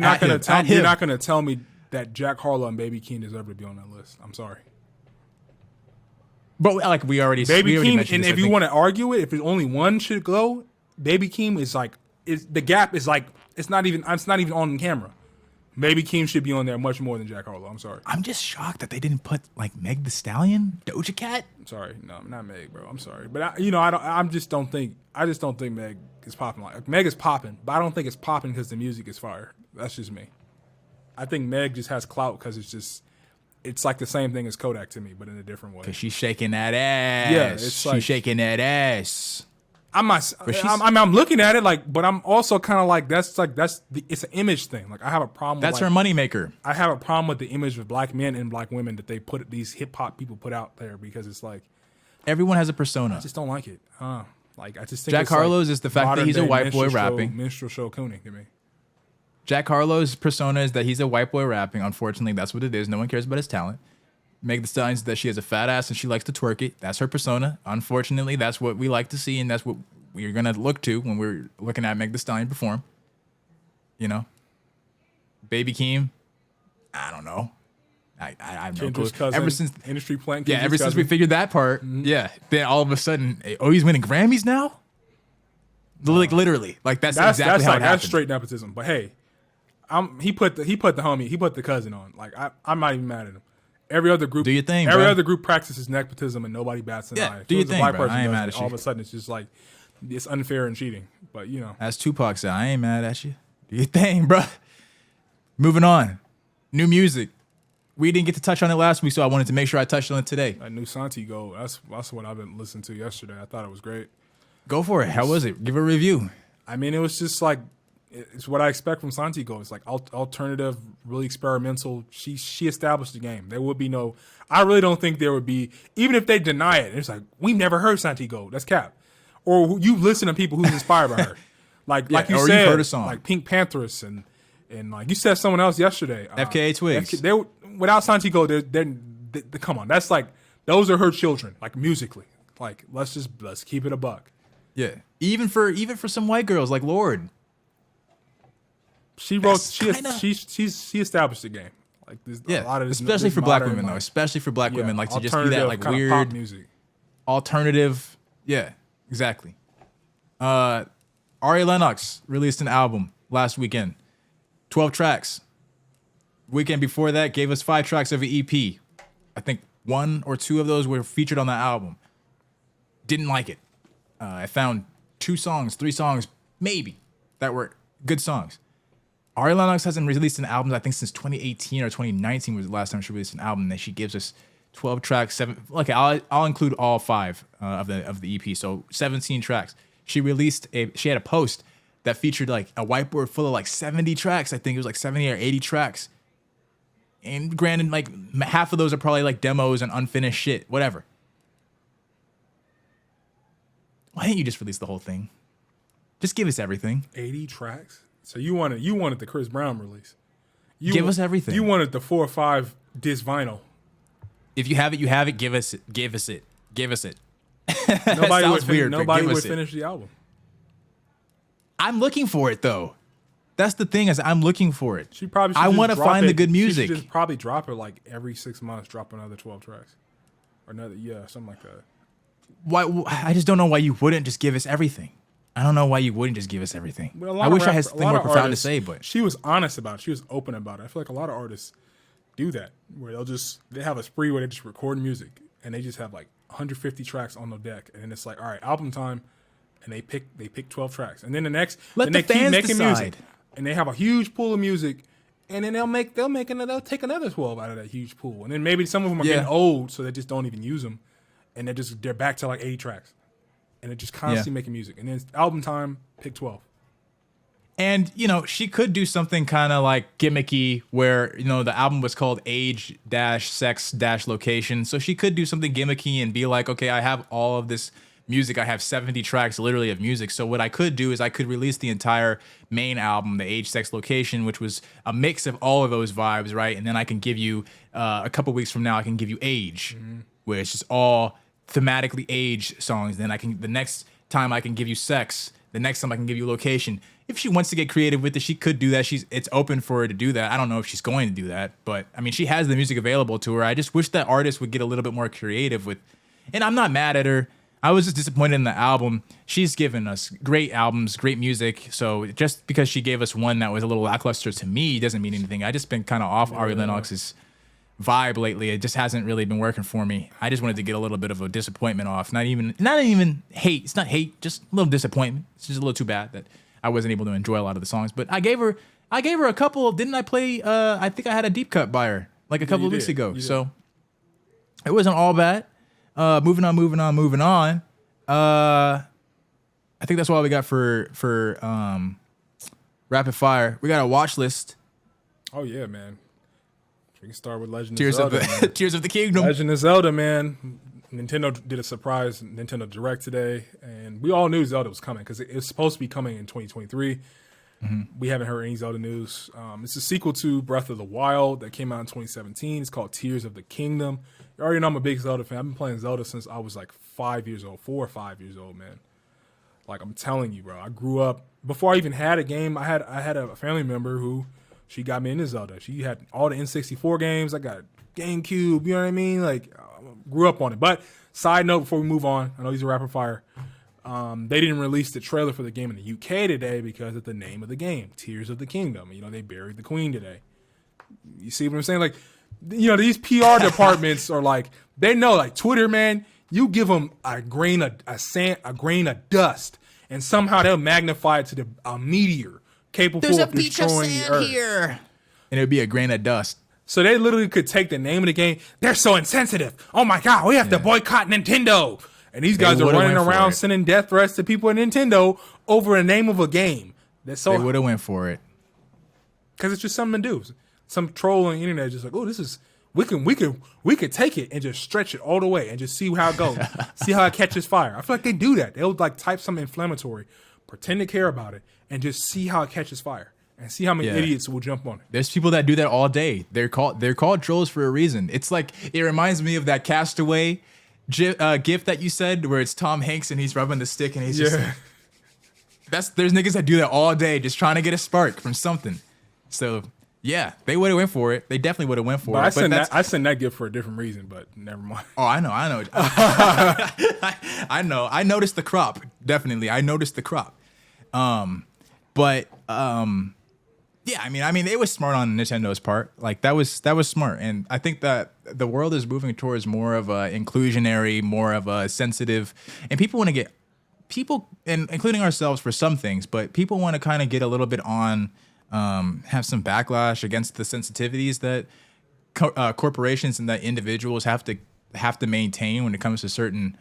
not gonna tell me that Jack Harlow and Baby Keem deserve to be on that list. I'm sorry. But like we already Keem, and if you want to argue it, if only one should go, Baby Keem the gap is like it's not even on camera. Baby Keem should be on there much more than Jack Harlow. I'm sorry. I'm just shocked that they didn't put like Meg the Stallion, Doja Cat. I'm sorry, no, not Meg, bro. I'm sorry, but I just don't think Meg is popping. Like Meg is popping, but I don't think it's popping because the music is fire. That's just me. I think Meg just has clout because it's like the same thing as Kodak to me, but in a different way. Because she's shaking that ass. Yeah, she's shaking that ass. I'm looking at it like, but I'm also kind of like it's an image thing. Like I have a problem. That's her moneymaker. I have a problem with the image of black men and black women that they put these hip hop people put out there because it's like everyone has a persona. I just don't like it. Like I just think Jack Harlow's is the fact that he's a white boy rapping. Minstrel show cooning to me. Jack Harlow's persona is that he's a white boy rapping. Unfortunately, that's what it is. No one cares about his talent. Meg the Stallion is that she has a fat ass and she likes to twerk it. That's her persona. Unfortunately, that's what we like to see, and that's what we're gonna look to when we're looking at Meg the Stallion perform. You know, Baby Keem. I don't know. I have no clue. Cousin, ever since industry plant. Since we figured that part, then all of a sudden, he's winning Grammys now. Like literally, like that's exactly how it happened. That's straight nepotism. But hey, he put the cousin on. Like I'm not even mad at him. every other group, Do your thing, every bro. other group practices nepotism and nobody bats an Yeah, eye. If do it your was a thing, black bro. person I ain't does mad it, at all you. of a sudden it's just like it's unfair and cheating. But you know, As Tupac said, I ain't mad at you. Do your thing, bro. Moving on. New music. We didn't get to touch on it last week, so I wanted to make sure I touched on it today. that new Santi Go, that's what I've been listening to yesterday. I thought it was great. Go for it. How was it? Give a review. I mean, it was just like it's what I expect from Santi Go. It's like alternative, really experimental. She established the game. There would be no. I really don't think there would be, even if they deny it. It's like we've never heard Santi Go. That's cap. Or you listen to people who's inspired by her, like you or said, you've heard a song. like Pink Panthers and like you said someone else yesterday. FKA Twigs. They without Santi Go, they come on. That's like those are her children, like musically. Like let's keep it a buck. Yeah. Even for some white girls like Lord. She wrote. That's She established the game. Like there's a lot of this, especially this for black modern, women though. like, Especially for black women, like to just do alternative that like kind of weird pop music. alternative. Yeah, exactly. Ari Lennox released an album last weekend, 12 tracks. Weekend before that gave us 5 tracks of an EP. I think 1 or 2 of those were featured on that album. Didn't like it. I found 2 songs, 3 songs, maybe, that were good songs. Ari Lennox hasn't released an album, I think, since 2018 or 2019 was the last time she released an album. And she gives us 12 tracks, 7. Okay, I'll include all 5 of the EP, so 17 tracks. She had a post that featured like a whiteboard full of like 70 tracks. I think it was like 70 or 80 tracks. And granted, like half of those are probably like demos and unfinished shit, whatever. Why didn't you just release the whole thing? Just give us everything. 80 tracks. So you wanted the Chris Brown release. Give us everything. You wanted the 4 or 5 disc vinyl. If you have it, you have it. Give us it. Give us it. Give us it. Nobody Sounds weird. Nobody would it. finish the album. I'm looking for it though. That's the thing, is I'm looking for it. She probably. I want to find the good music. She should just probably drop it like every 6 months. Drop another 12 tracks, or another something like that. Why? I just don't know why you wouldn't just give us everything. I don't know why you wouldn't just give us everything. I wish I had something more profound to say, but she was honest about it. She was open about it. I feel like a lot of artists do that, where they have a spree where they just record music and they just have like 150 tracks on the deck, and then it's like, all right, album time, and they pick 12 tracks, and then the next, let then the they fans keep making decide. music, and they have a huge pool of music, and then they'll take another 12 out of that huge pool, and then maybe some of them are getting old, so they just don't even use them, and they're back to like 80 tracks, and they're just constantly making music, and then album time, pick 12. And, she could do something kind of like gimmicky where, the album was called Age-Sex-Location. So she could do something gimmicky and be like, okay, I have all of this music. I have 70 tracks literally of music. So what I could do is I could release the entire main album, the Age-Sex-Location, which was a mix of all of those vibes, right? And then I can give you, a couple weeks from now, I can give you Age, where it's just all thematically age songs. Then the next time I can give you Sex. The next time I can give you Location. If she wants to get creative with it, she could do that. It's open for her to do that. I don't know if she's going to do that, but I mean, she has the music available to her. I just wish that artists would get a little bit more creative with, and I'm not mad at her. I was just disappointed in the album. She's given us great albums, great music. So just because she gave us one that was a little lackluster to me doesn't mean anything. I just been kind of off Ari Lennox's vibe lately. It just hasn't really been working for me. I just wanted to get a little bit of a disappointment off. Not even hate. It's not hate, just a little disappointment. It's just a little too bad that I wasn't able to enjoy a lot of the songs. But I gave her a couple. Didn't I play? I think I had a deep cut by her like a couple of weeks ago. So it wasn't all bad. Moving on. I think that's all we got for rapid fire. We got a watch list. Oh yeah, man. We can start with Legend Tears of Zelda. of the Tears of the Kingdom. Legend of Zelda, man. Nintendo did a surprise Nintendo Direct today, and we all knew Zelda was coming because it was supposed to be coming in 2023. We haven't heard any Zelda news. It's a sequel to Breath of the Wild that came out in 2017. It's called Tears of the Kingdom. You already know I'm a big Zelda fan. I've been playing Zelda since I was like 4 or 5 years old, man. Like, I'm telling you, bro. I grew up, before I even had a game, I had a family member who, she got me into Zelda. She had all the N64 games. I got GameCube, you know what I mean? Like, grew up on it. But side note before we move on, I know these are rapid fire. They didn't release the trailer for the game in the UK today because of the name of the game, Tears of the Kingdom. You know, they buried the queen today. You see what I'm saying? Like, these PR departments are like, they know, like Twitter, man, you give them a grain of dust, and somehow they'll magnify it to a meteor capable of destroying the earth. Here. And it would be a grain of dust. So they literally could take the name of the game. They're so insensitive. Oh my God, we have to boycott Nintendo. And these guys are running around sending death threats to people at Nintendo over the name of a game. They would have went for it. Because it's just something to do. Some troll on the internet is just like, oh, this is, we could take it and just stretch it all the way and just see how it goes. See how it catches fire. I feel like they do that. They'll like type something inflammatory, pretend to care about it, and just see how it catches fire. And see how many idiots will jump on it. There's people that do that all day. They're called trolls for a reason. It's like, it reminds me of that Castaway GIF that you said, where it's Tom Hanks and he's rubbing the stick and he's just there's niggas that do that all day, just trying to get a spark from something. So yeah, they would have went for it. They definitely would have went for it. I sent that GIF for a different reason, but never mind. Oh, I know. I know. I noticed the crop. Definitely, I noticed the crop. Yeah, I mean, it was smart on Nintendo's part. Like that was smart, and I think that the world is moving towards more of a inclusionary, more of a sensitive, and people want to get and including ourselves for some things, but people want to kind of get a little bit on, have some backlash against the sensitivities that corporations and that individuals have to maintain when it comes to certain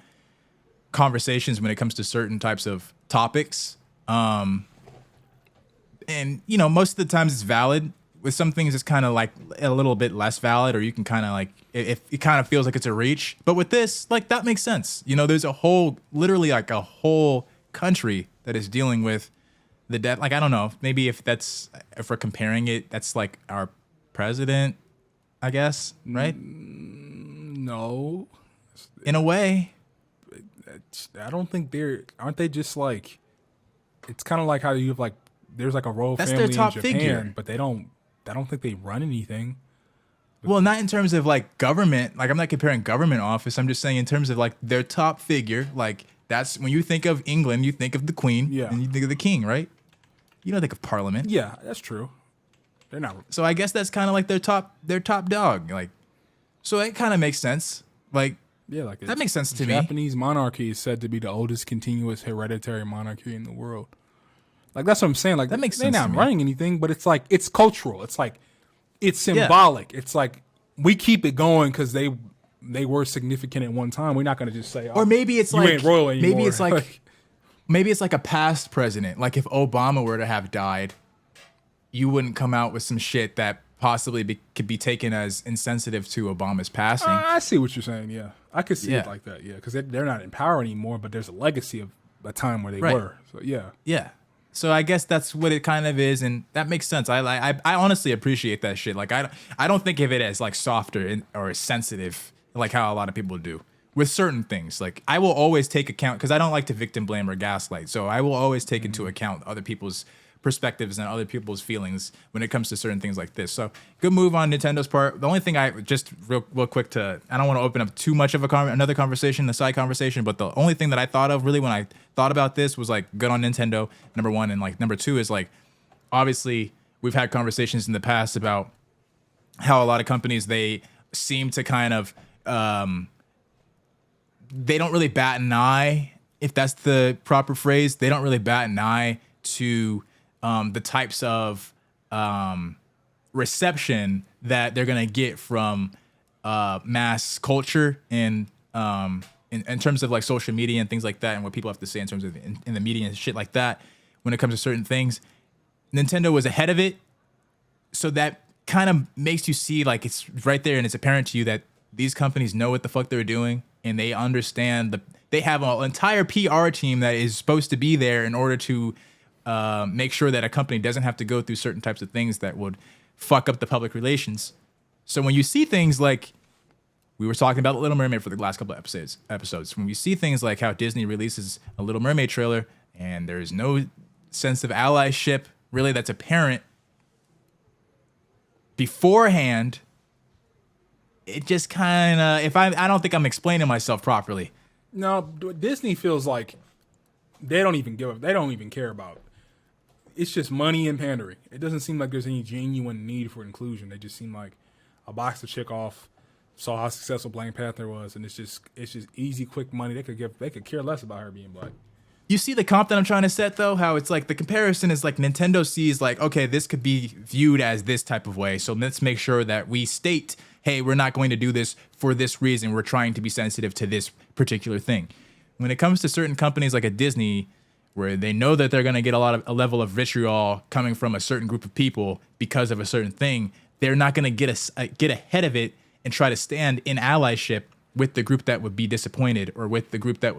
conversations, when it comes to certain types of topics. And, most of the times it's valid. With some things, it's kind of like a little bit less valid, or you can kind of like, if it kind of feels like it's a reach. But with this, like, that makes sense. There's literally like a whole country that is dealing with the death. Like, I don't know, maybe if we're comparing it, that's like our president, I guess, right? No. In a way. I don't think aren't they just like, it's kind of like how you have like, there's like a royal family in Japan, figure. But I don't think they run anything. Well, not in terms of like government. Like, I'm not comparing government office. I'm just saying in terms of like their top figure. Like, that's when you think of England, you think of the Queen, and you think of the King, right? You don't think of Parliament. Yeah, that's true. They're not. So I guess that's kind of like their top dog. Like, so it kind of makes sense. Like, yeah, like that makes sense to me. Japanese monarchy is said to be the oldest continuous hereditary monarchy in the world. Like, that's what I'm saying. Like, that makes sense. They're not running anything, but it's like, it's cultural. It's like, it's symbolic. Yeah. It's like, we keep it going because they were significant at one time. We're not going to just say, or maybe it's you like, ain't royal anymore. Maybe it's like a past president. Like, if Obama were to have died, you wouldn't come out with some shit that possibly could be taken as insensitive to Obama's passing. I see what you're saying. Yeah, I could see it like that. Yeah, because they're not in power anymore, but there's a legacy of a time where they were. So yeah. So I guess that's what it kind of is, and that makes sense. I honestly appreciate that shit. Like, I don't think of it as like softer or sensitive, like how a lot of people do with certain things. Like, I will always take account, because I don't like to victim blame or gaslight. So I will always take into account other people's perspectives and other people's feelings when it comes to certain things like this. So good move on Nintendo's part. The only thing I just real quick I don't want to open up too much of another conversation, a side conversation, but the only thing that I thought of really when I thought about this was like, good on Nintendo, number one, and like number two is like, obviously we've had conversations in the past about how a lot of companies, they seem to kind of they don't really bat an eye, if that's the proper phrase. They don't really bat an eye to the types of reception that they're gonna get from mass culture and in terms of like social media and things like that, and what people have to say in terms of in the media and shit like that. When it comes to certain things, Nintendo was ahead of it, so that kind of makes you see, like, it's right there and it's apparent to you that these companies know what the fuck they're doing, and they understand they have an entire PR team that is supposed to be there in order to make sure that a company doesn't have to go through certain types of things that would fuck up the public relations. So when you see things like, we were talking about Little Mermaid for the last couple of episodes, when we see things like how Disney releases a Little Mermaid trailer and there's no sense of allyship really that's apparent beforehand, it just kind of, I don't think I'm explaining myself properly. No, Disney feels like they don't even care about. It's just money and pandering. It doesn't seem like there's any genuine need for inclusion. They just seem like, I boxed the chick off, saw how successful Black Panther was, and it's just easy, quick money. They could care less about her being black. You see the comp that I'm trying to set, though? How it's like the comparison is like Nintendo sees like, okay, this could be viewed as this type of way. So let's make sure that we state, hey, we're not going to do this for this reason. We're trying to be sensitive to this particular thing. When it comes to certain companies like a Disney, where they know that they're going to get a level of vitriol coming from a certain group of people because of a certain thing, they're not going to get ahead of it and try to stand in allyship with the group that would be disappointed or with the group that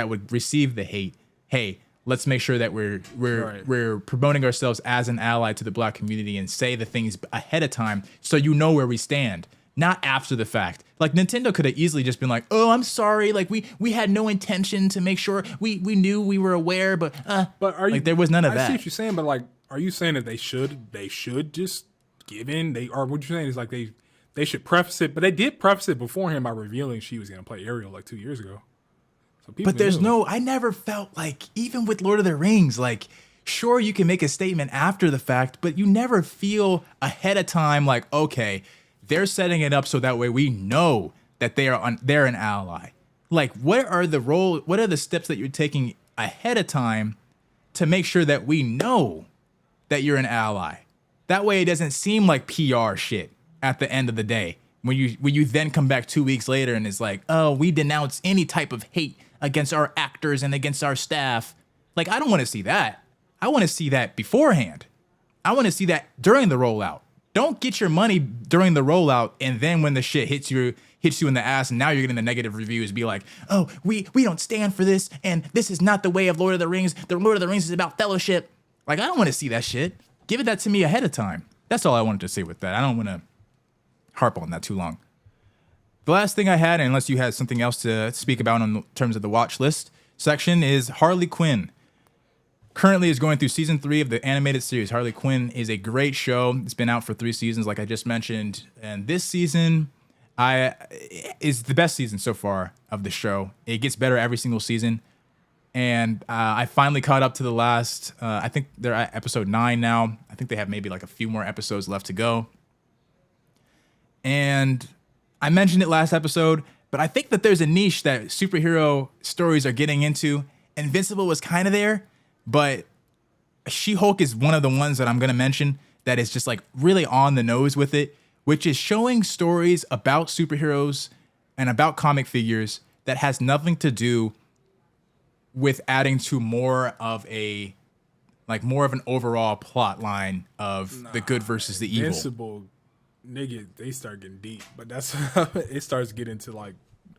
would receive the hate. Hey, let's make sure that we're promoting ourselves as an ally to the black community and say the things ahead of time so you know where we stand, not after the fact. Like Nintendo could have easily just been like, "Oh, I'm sorry. Like we had no intention to make sure we knew we were aware, but are you, like there was none of that." I see what you're saying, but like, are you saying that they should just give in? Or what you're saying is like they should preface it, but they did preface it beforehand by revealing she was going to play Ariel like 2 years ago. So but there's I never felt like, even with Lord of the Rings, like, sure, you can make a statement after the fact, but you never feel ahead of time like, okay, they're setting it up so that way we know that they're an ally. Like, what are the steps that you're taking ahead of time to make sure that we know that you're an ally? That way it doesn't seem like PR shit at the end of the day. When you then come back 2 weeks later and it's like, oh, we denounce any type of hate against our actors and against our staff. Like, I don't want to see that. I want to see that beforehand. I want to see that during the rollout. Don't get your money during the rollout and then when the shit hits you in the ass and now you're getting the negative reviews, be like, oh, we don't stand for this and this is not the way of Lord of the Rings. The Lord of the Rings is about fellowship. Like, I don't want to see that shit. Give that to me ahead of time. That's all I wanted to say with that. I don't want to harp on that too long. The last thing I had, unless you had something else to speak about in terms of the watch list section, is Harley Quinn. Currently is going through season 3 of the animated series. Harley Quinn is a great show. It's been out for 3 seasons, like I just mentioned. And this season is the best season so far of the show. It gets better every single season. And I finally caught up to the last, I think they're at episode 9 now. I think they have maybe like a few more episodes left to go. And I mentioned it last episode, but I think that there's a niche that superhero stories are getting into. Invincible was kind of there, but She-Hulk is one of the ones that I'm going to mention that is just like really on the nose with it, which is showing stories about superheroes and about comic figures that has nothing to do with adding to more of an overall plot line of the good versus the evil. Invincible, nigga, they start getting deep, but that's it starts getting to like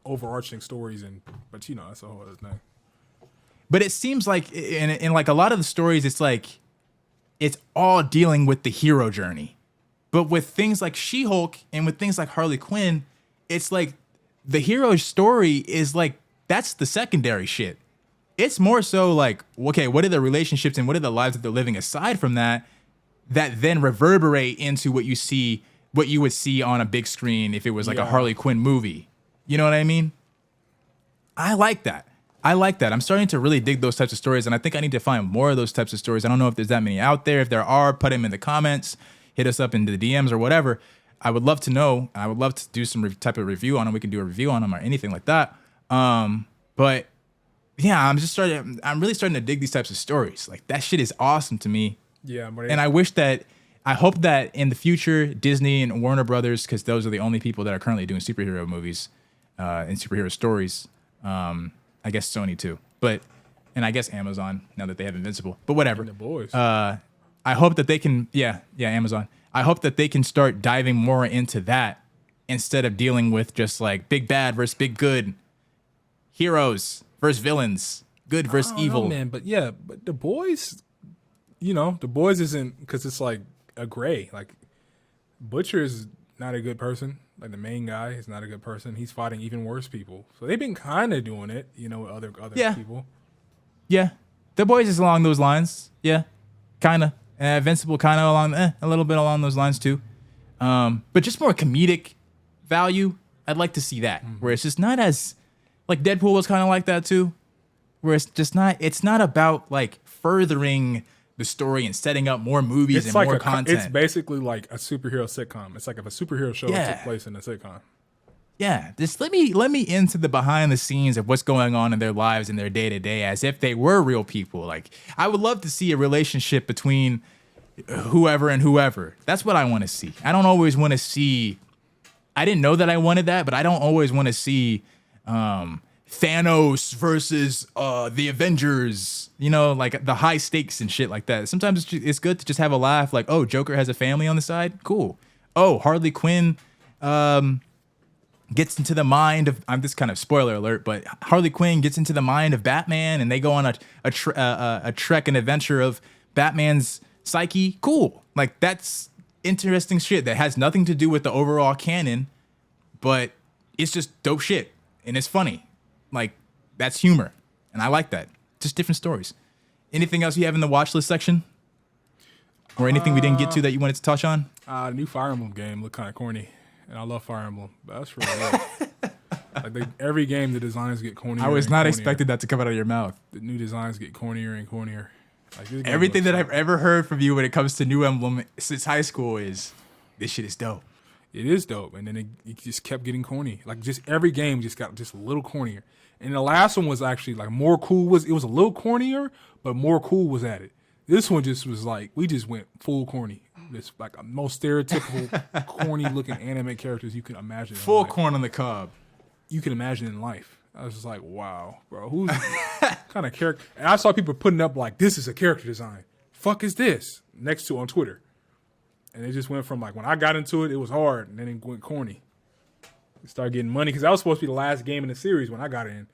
overarching stories, but you know, that's a whole other thing. But it seems like in like a lot of the stories, it's like it's all dealing with the hero journey. But with things like She-Hulk and with things like Harley Quinn, it's like the hero story is like, that's the secondary shit. It's more so like, okay, what are the relationships and what are the lives that they're living aside from that then reverberate into what you would see on a big screen if it was like a Harley Quinn movie. You know what I mean? I like that. I'm starting to really dig those types of stories, and I think I need to find more of those types of stories. I don't know if there's that many out there. If there are, put them in the comments, hit us up into the DMs or whatever. I would love to know. I would love to do some type of review on them. We can do a review on them or anything like that. But yeah, I'm really starting to dig these types of stories. Like, that shit is awesome to me. Yeah, and I hope that in the future, Disney and Warner Brothers, because those are the only people that are currently doing superhero movies and superhero stories. I guess Sony too, and I guess Amazon now that they have Invincible. But whatever. And the boys. I hope that they can. Yeah, Amazon. I hope that they can start diving more into that instead of dealing with just like big bad versus big good, heroes versus villains, good versus evil. Man, but the boys, the boys isn't, because it's like a gray. Like, Butcher is not a good person. Like, the main guy is not a good person. He's fighting even worse people. So they've been kind of doing it, with other people. Yeah, The Boys is along those lines. Yeah, kind of. Invincible kind of along, a little bit along those lines too. But just more comedic value. I'd like to see that, where it's just not as, like Deadpool was kind of like that too, where it's just not. It's not about like furthering the story and setting up more movies and more content. It's basically like a superhero sitcom. It's like if a superhero show took place in a sitcom. Yeah, just let me into the behind the scenes of what's going on in their lives and their day to day as if they were real people. Like, I would love to see a relationship between whoever and whoever. That's what I want to see. I don't always want to see. I didn't know that I wanted that, but I don't always want to see Thanos versus the Avengers. You know, like the high stakes and shit like that. Sometimes it's good to just have a laugh. Like, oh, Joker has a family on the side. Cool. Oh, Harley Quinn. Gets into the mind of, I'm this kind of spoiler alert, but Harley Quinn gets into the mind of Batman and they go on a trek and adventure of Batman's psyche. Cool. Like, that's interesting shit that has nothing to do with the overall canon, but it's just dope shit and it's funny. Like, that's humor. And I like that. Just different stories. Anything else you have in the watch list section? Or anything we didn't get to that you wanted to touch on? The new Fire Emblem game looked kind of corny. And I love Fire Emblem, but that's really it. Like every game, the designs get cornier. I was not expecting that to come out of your mouth. The new designs get cornier and cornier. Like, everything that I've ever heard from you when it comes to new Emblem since high school is, this shit is dope. It is dope, and then it just kept getting corny. Like, just every game just got just a little cornier. And the last one was actually like more cool. It was a little cornier, but more cool was added. This one just was like, we just went full corny. It's like most stereotypical, corny-looking anime characters you can imagine. Full corn on the cob. You can imagine in life. I was just like, wow, bro, who's kind of character? And I saw people putting up like, this is a character design. Fuck is this? Next to on Twitter. And it just went from like, when I got into it, it was hard, and then it went corny. It started getting money, because that was supposed to be the last game in the series when I got in.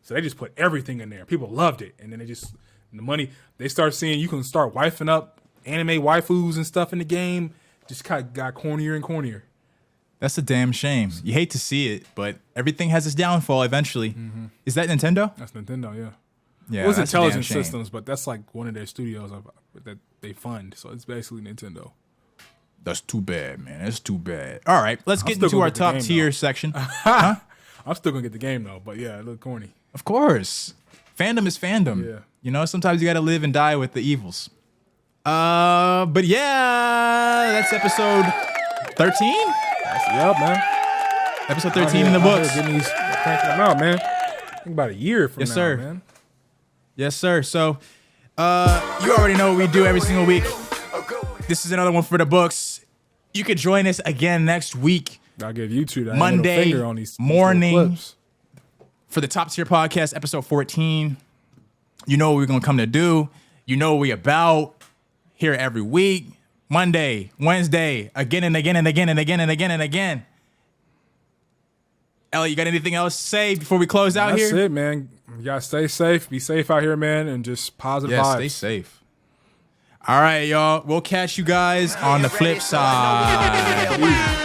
So they just put everything in there. People loved it. And then the money, they start seeing you can start wifing up anime waifus and stuff in the game. Just kind of got cornier and cornier. That's a damn shame. You hate to see it, but everything has its downfall eventually. Mm-hmm. Is that Nintendo? That's Nintendo, yeah. Yeah, it was Intelligent Systems, but that's like one of their studios that they fund. So it's basically Nintendo. That's too bad, man. That's too bad. All right, let's get into our top tier section. Huh? I'm still going to get the game, though. But yeah, it looked corny. Of course. Fandom is fandom. Yeah. You know, sometimes you got to live and die with the evils. But yeah, that's episode 13. Yep, man. Episode 13 in the books. Cranking them out, man. I think about a year from now, man. Yes, sir. So, you already know what we do every single week. This is another one for the books. You could join us again next week. I'll give you two that Monday on these morning for the Top Tier Podcast, episode 14. You know what we're gonna come to do. You know what we about. Here every week, Monday, Wednesday, again and again and again and again and again and again. Ellie, you got anything else to say before we close out here? That's it, man. You gotta stay safe. Be safe out here, man, and just positive vibes. Stay safe. All right, y'all. We'll catch you guys on the flip side.